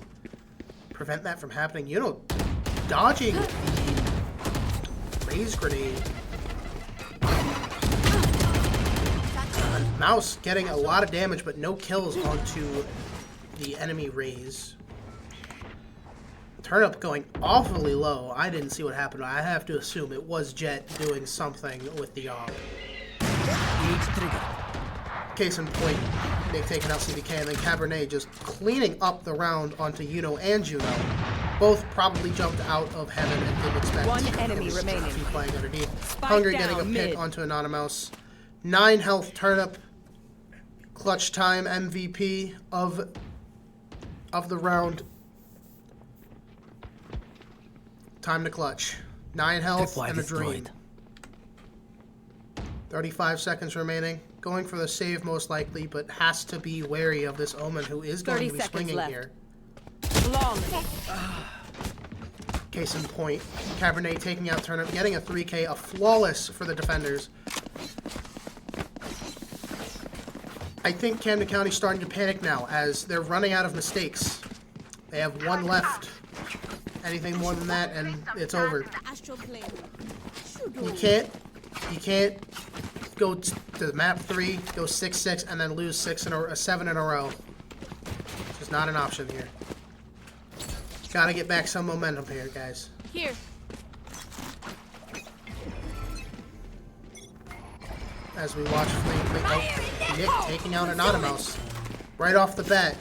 prevent that from happening. You know, dodging the raise grenade. And Mouse getting a lot of damage, but no kills onto the enemy raise. Turnip going awfully low. I didn't see what happened. I have to assume it was Jet doing something with the op. Gauge trigger. Case in point, Nick taking out CBK and then Cabernet just cleaning up the round onto Yuno and Juno. Both probably jumped out of Heaven and didn't expect One to enemy remaining. keep playing underneath. Spike Hungry down, getting a pick mid. onto Anonymous. 9 health Turnip. Clutch time MVP of the round. Time to clutch. 9 health Tripwire and a dream. destroyed. 35 seconds remaining. Going for the save most likely, but has to be wary of this Omen who is going 30 to be seconds swinging left. here. Flawless. Case in point, Cabernet taking out Turnip, getting a 3K, a flawless for the defenders. I think Camden County's starting to panic now as they're running out of mistakes. They have 1 left. Anything more than that and it's over. Astral plane. You can't go to map 3, go 6-6, and then lose 7 in a row. It's just not an option here. Gotta get back some momentum here, guys. Here. As we watch Flame play out Nick taking out Anonymous right off the bat.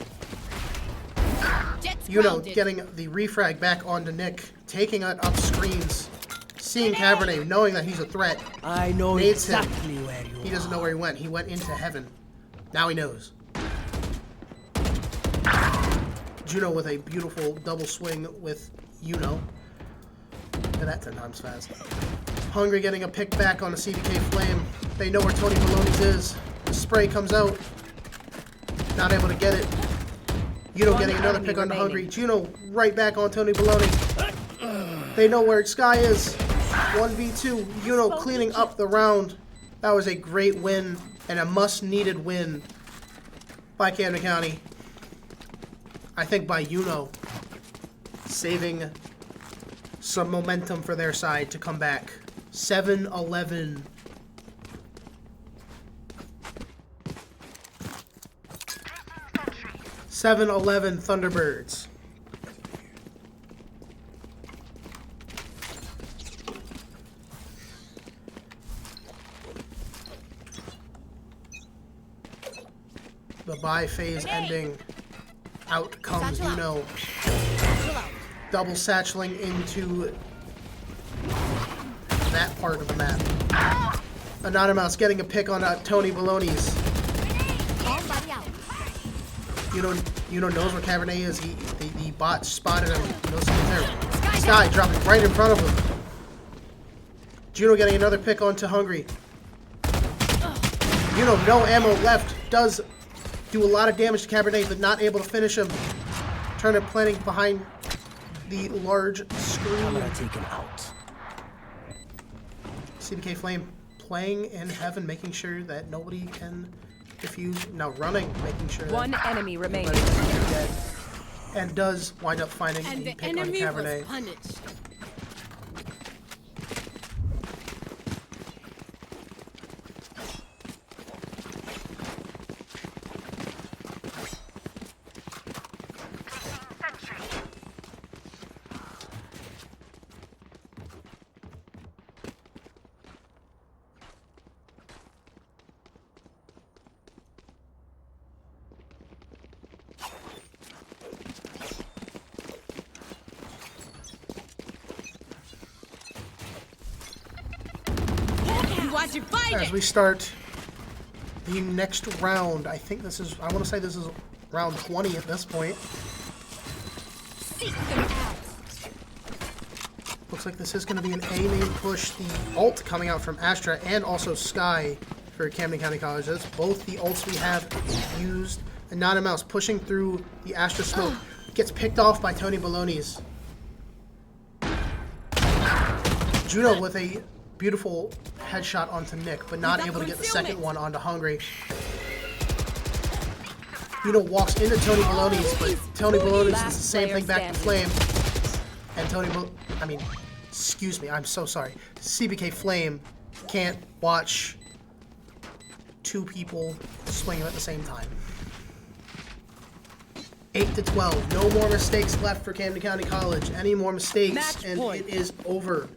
Jet's You know, grounded. getting the refrag back onto Nick, taking it up screens. seeing Cabernet, knowing that he's a threat, I know nades him. exactly where you He doesn't know where he went. He went into heaven. Now he knows. Juno with a beautiful double swing with Yuno. Look at that 10 times fast. Hungry getting a pick back on a CDK Flame. They know where Tony Baloney's is. The spray comes out. Not able to get it. Yuno getting another pick on the Hungry. Juno right back on Tony Baloney. They know where Sky is. 1v2. Yuno cleaning up the round. That was a great win and a much-needed win by Camden County. I think by Yuno saving some momentum for their side to come back. 7-11. Thunderbirds. The bye phase ending. Out comes Yuno. Double satcheling into that part of the map. Anonymous getting a pick on Tony Baloney's. Yuno knows where Cabernet is. The bot spotted him. He knows he's there. Sky dropping right in front of him. Juno getting another pick onto Hungry. Yuno, no ammo left. Does do a lot of damage to Cabernet, but not able to finish him. Turnip planting behind the large screen. Camera taken out. CBK Flame playing in heaven, making sure that nobody can defuse. Now running, making sure One that enemy remaining. everybody's dead. And does wind up finding And the the pick on enemy was Cabernet. punished. Watch it, find As it. we start the next round, I think this is, I want to say this is round 20 at this point. Seek them out. Looks like this is going to be an A main push. The ult coming out from Astra and also Sky for Camden County College. That's both the ults we have used. Anonymous pushing through the Astra smoke. Gets picked off by Tony Baloney's. Juno with a beautiful headshot onto Nick, but not able to get the second one onto Hungry. Juno walks into Tony Baloney's, but Tony Baloney's does the same thing back to Flame. And excuse me, I'm so sorry. CBK Flame can't watch two people swing at the same time. 8-12. No more mistakes left for Camden County College. Any more mistakes, Match and point. it is over.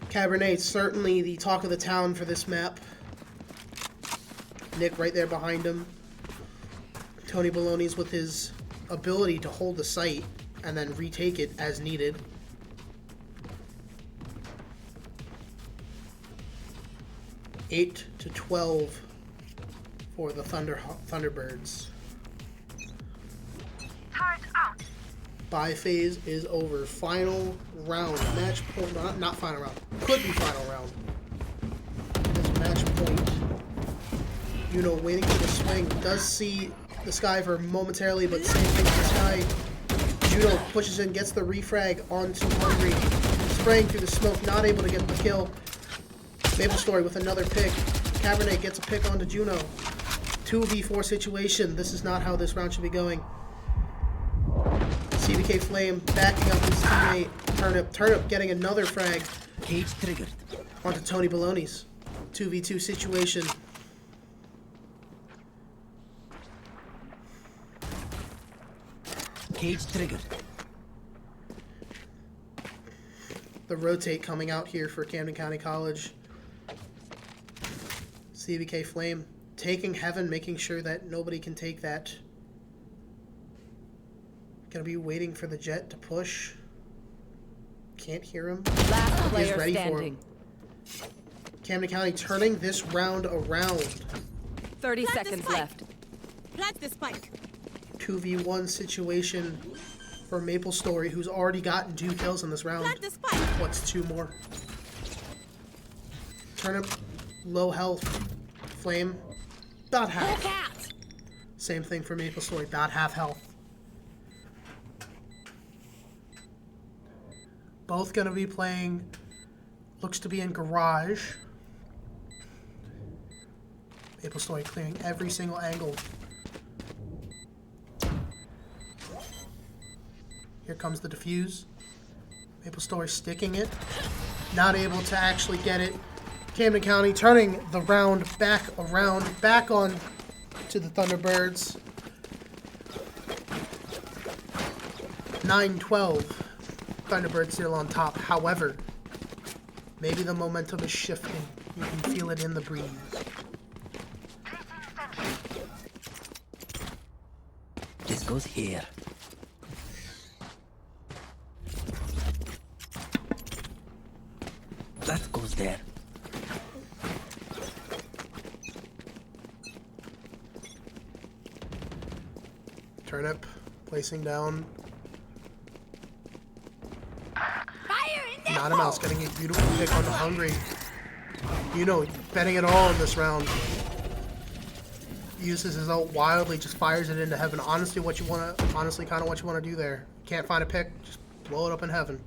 Cabernet, certainly the talk of the town for this map. Nick right there behind him. Tony Baloney's with his ability to hold the site and then retake it as needed. Eight to 12 for the Thunderbirds. Turret out. Bye phase is over. Final round. Match point. Not final round. Could be final round. It's match point. Yuno waiting for the swing. Does see the Sky for momentarily, but same thing for Sky. Juno pushes in, gets the refrag onto Hungry. Spraying through the smoke, not able to get the kill. Maple Story with another pick. Cabernet gets a pick onto Juno. 2v4 situation. This is not how this round should be going. CBK Flame backing up his teammate Turnip getting another frag Cage triggered. onto Tony Baloney's 2v2 situation. Cage triggered. The rotate coming out here for Camden County College. CBK Flame taking heaven, making sure that nobody can take that. Gonna be waiting for the jet to push. Can't hear him. Last He is player ready for standing. him. Camden County turning this round around. 30 Plant the seconds spike. left. Plant the spike. 2v1 situation for Maple Story, who's already gotten 2 kills in this round. Plant the spike. What's 2 more? Turnip, low health. Flame, about half. Hawk out. Same thing for Maple Story, about half health. Both gonna be playing, looks to be in garage. Maple Story clearing every single angle. Here comes the defuse. Maple Story sticking it. Not able to actually get it. Camden County turning the round back around, back on to the Thunderbirds. 9-12. Thunderbirds still on top. However, maybe the momentum is shifting. You can feel it in the breeze. This goes here. That goes there. Turnip placing down. Fire in the Not a mouse getting a beautiful pick on the Hungry. You know, betting it all in this round. Uses his ult wildly, just fires it into heaven. Honestly, what you want to, honestly, kind of what you want to do there. Can't find a pick, just blow it up in heaven.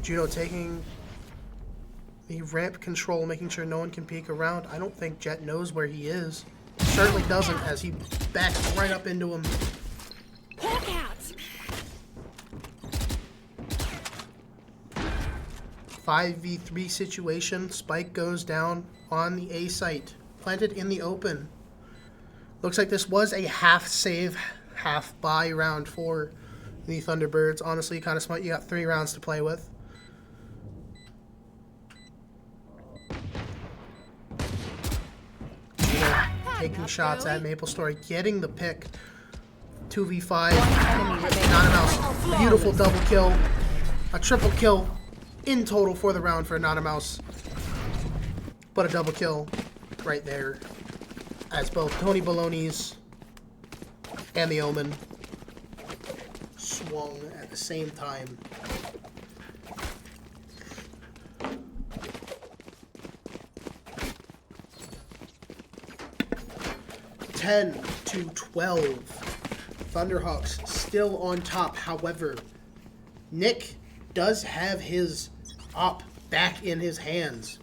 Juno taking the ramp control, making sure no one can peek around. I don't think Jet knows where he is. Certainly doesn't, as he backs right up into him. Hawk out. 5v3 situation. Spike goes down on the A site. Planted in the open. Looks like this was a half save, half buy round for the Thunderbirds. Honestly, kind of smart. You got 3 rounds to play with. Taking shots at Maple Story, getting the pick. 2v5. Not a mouse. Beautiful double kill. A triple kill in total for the round for Not a Mouse. But a double kill right there. As both Tony Baloney's and the Omen swung at the same time. Ten to 12. Thunderhawks still on top. However, Nick does have his op back in his hands.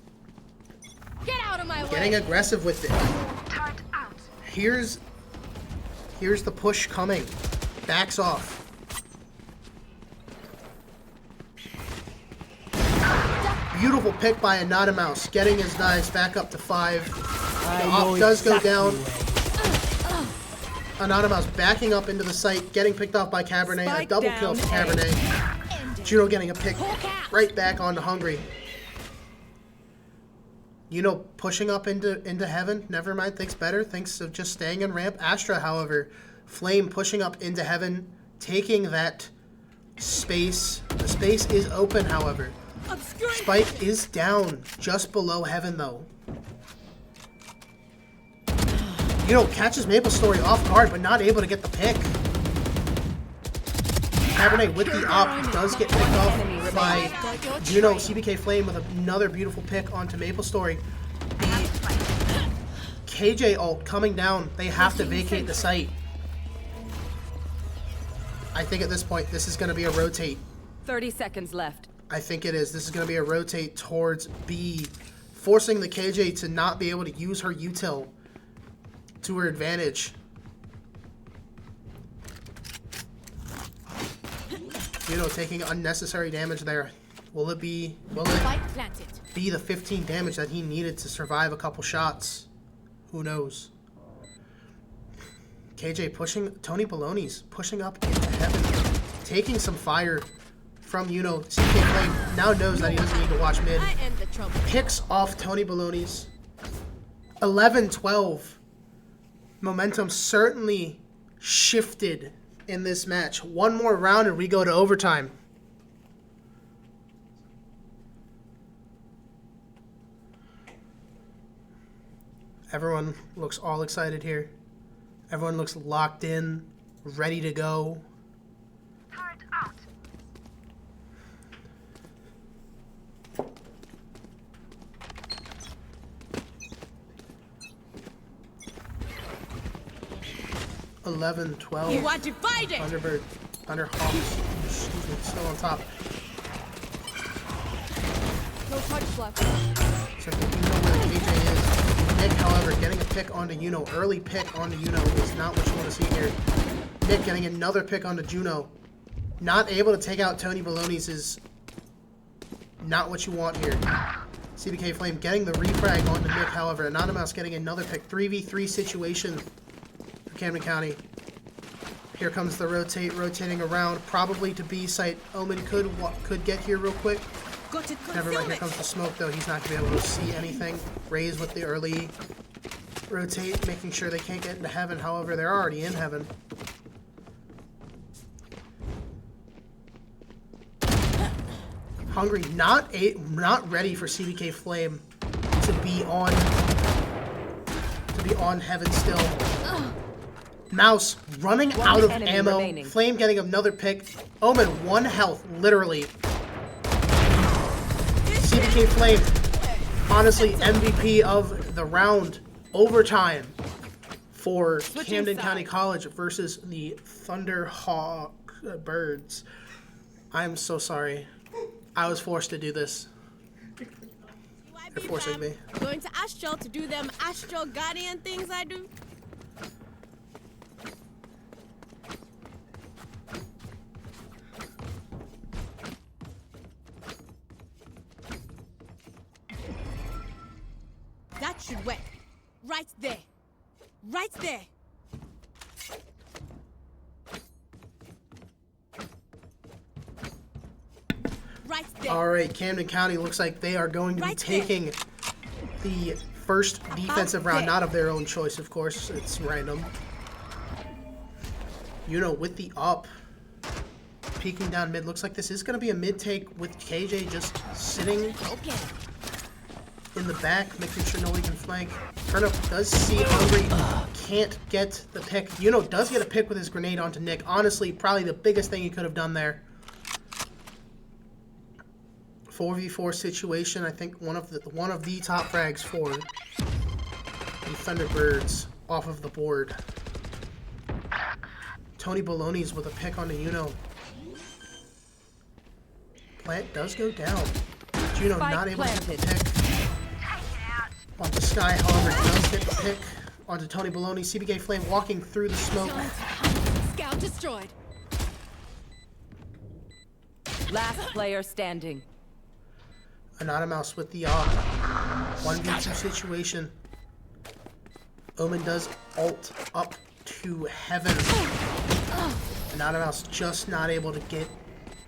Get out of my way. Getting aggressive with it. Turret out. Here's the push coming. Backs off. Beautiful pick by a Not a Mouse. Getting his knives back up to 5. The op does go down. Anonymous backing up into the site, getting picked off by Cabernet. Spike A double down kill for A. Cabernet. Juno getting a pick right back onto Hungry. You know, pushing up into heaven. Never mind, thinks better. Thinks of just staying in ramp. Astra, however, Flame pushing up into heaven, taking that space. The space is open, however. Spike is down just below heaven, though. You know, catches Maple Story off guard, but not able to get the pick. Cabernet with the op does get picked off by Juno. CBK Flame with another beautiful pick onto Maple Story. The KJ ult coming down. They have to vacate the site. I think at this point, this is going to be a rotate. 30 seconds left. I think it is. This is going to be a rotate towards B, forcing the KJ to not be able to use her util to her advantage. You know, taking unnecessary damage there. Will it be the 15 damage that he needed to survive a couple shots? Who knows? KJ pushing, Tony Baloney's pushing up into heaven, taking some fire from CK Flame. Now knows that he doesn't need to watch mid. Picks off Tony Baloney's. 11-12. Momentum certainly shifted in this match. One more round and we go to overtime. Everyone looks all excited here. Everyone looks locked in, ready to go. Turret out. 11, 12. You are divided. Thunderbird, Thunderhawks, excuse me, still on top. No touch left. So I think you know where KJ is. Nick, however, getting a pick onto Yuno. Early pick onto Yuno is not what you want to see here. Nick getting another pick onto Juno. Not able to take out Tony Baloney's is not what you want here. CBK Flame getting the refrag onto Nick, however. Anonymous getting another pick. 3v3 situation for Camden County. Here comes the rotating around, probably to B site. Omen could get here real quick. Got it. Never mind, here comes the smoke though. He's not going to be able to see anything. Raise with the early rotate, making sure they can't get into heaven. However, they're already in heaven. Hungry, not ready for CBK Flame to be on heaven still. Mouse running out of enemy ammo. remaining. Flame getting another pick. Omen 1 health, literally. CBK Flame, honestly MVP of the round. Overtime for Camden County College versus the Thunderhawk Birds. I'm so sorry. I was forced to do this. They're forcing me. Going to Astral to do them Astral Guardian things I do. That should work. Right there. Right there. Right there. All right, Camden County looks like they are going to be Right there. taking the first defensive round, there. not of their own choice, of course. It's random. Yuno with the up. Peeking down mid. Looks like this is going to be a mid take with KJ just sitting Okay. in the back, making sure nobody can flank. Turnip does see Hungry, can't get the pick. Yuno does get a pick with his grenade onto Nick. Honestly, probably the biggest thing he could have done there. 4v4 situation. I think one of the top frags for the Thunderbirds off of the board. Tony Baloney's with a pick onto Yuno. Plant does go down. Juno Spike not able to planted. get the pick. Onto Sky, however, does get the pick. Onto Tony Baloney. CBK Flame walking through the smoke. Scout destroyed. Last player standing. Anonymous with the 1v2 situation. Omen does ult up to heaven. Anonymous just not able to get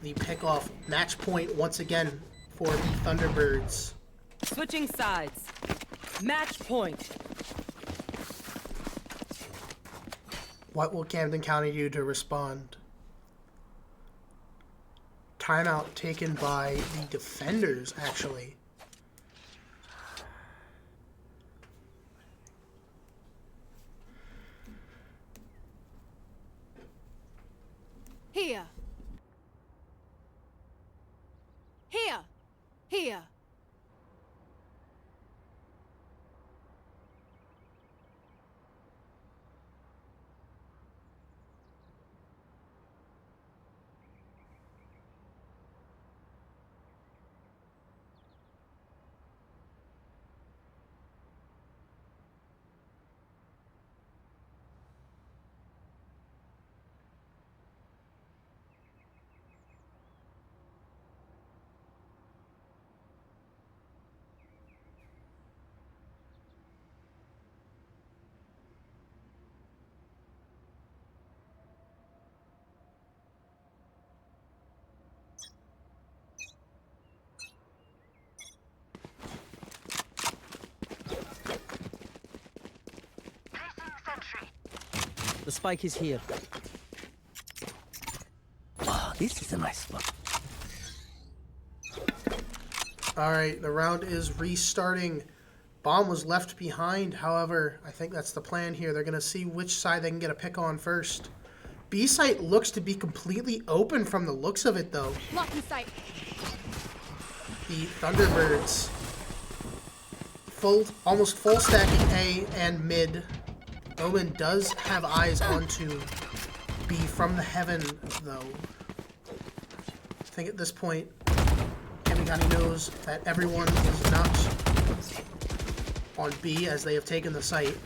the pick off. Match point once again for the Thunderbirds. Switching sides. Match point. What will Camden County do to respond? Timeout taken by the defenders, actually. Here. Here. Here. The spike is here. Oh, this is a nice spot. Alright, the round is restarting. Bomb was left behind. However, I think that's the plan here. They're going to see which side they can get a pick on first. B site looks to be completely open from the looks of it, though. Blocking sight. The Thunderbirds almost full stacking A and mid. Omen does have eyes onto B from the heaven, though. I think at this point, Kamikani knows that everyone is not on B as they have taken the site.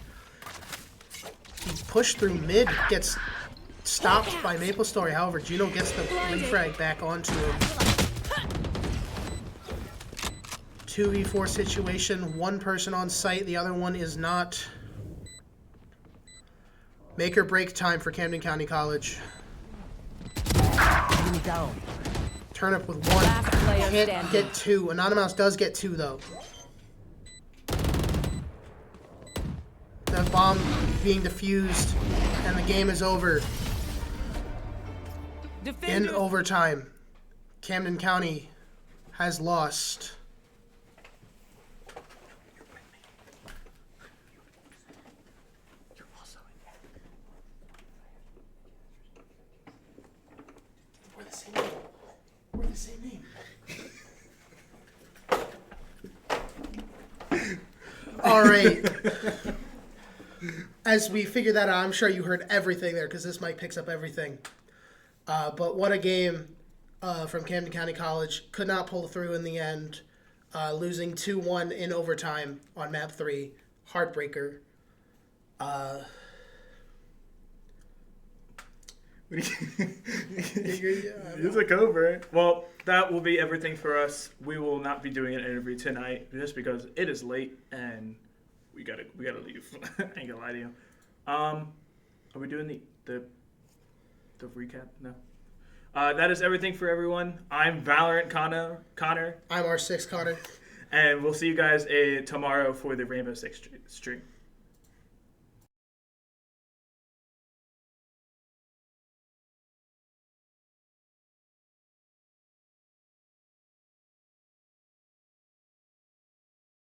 He pushed through mid, gets stopped by Maple Story. However, Juno gets the refrag back onto him. 2v4 situation, one person on site, the other one is not. Make or break time for Camden County College. Enemy down. Turnip with one. Last player Can't standing. get two. Anonymous does get two, though. The bomb being defused, and the game is over. In Defender. overtime, Camden County has lost. We're the same name. All right. As we figure that out, I'm sure you heard everything there because this mic picks up everything. But what a game from Camden County College. Could not pull through in the end, losing 2-1 in overtime on map 3. Heartbreaker. You took over. Well, that will be everything for us. We will not be doing an interview tonight just because it is late and we gotta leave. I ain't gonna lie to you. Are we doing the recap? No. That is everything for everyone. I'm Valorant Connor. I'm R6 Connor. And we'll see you guys tomorrow for the Rainbow Six stream.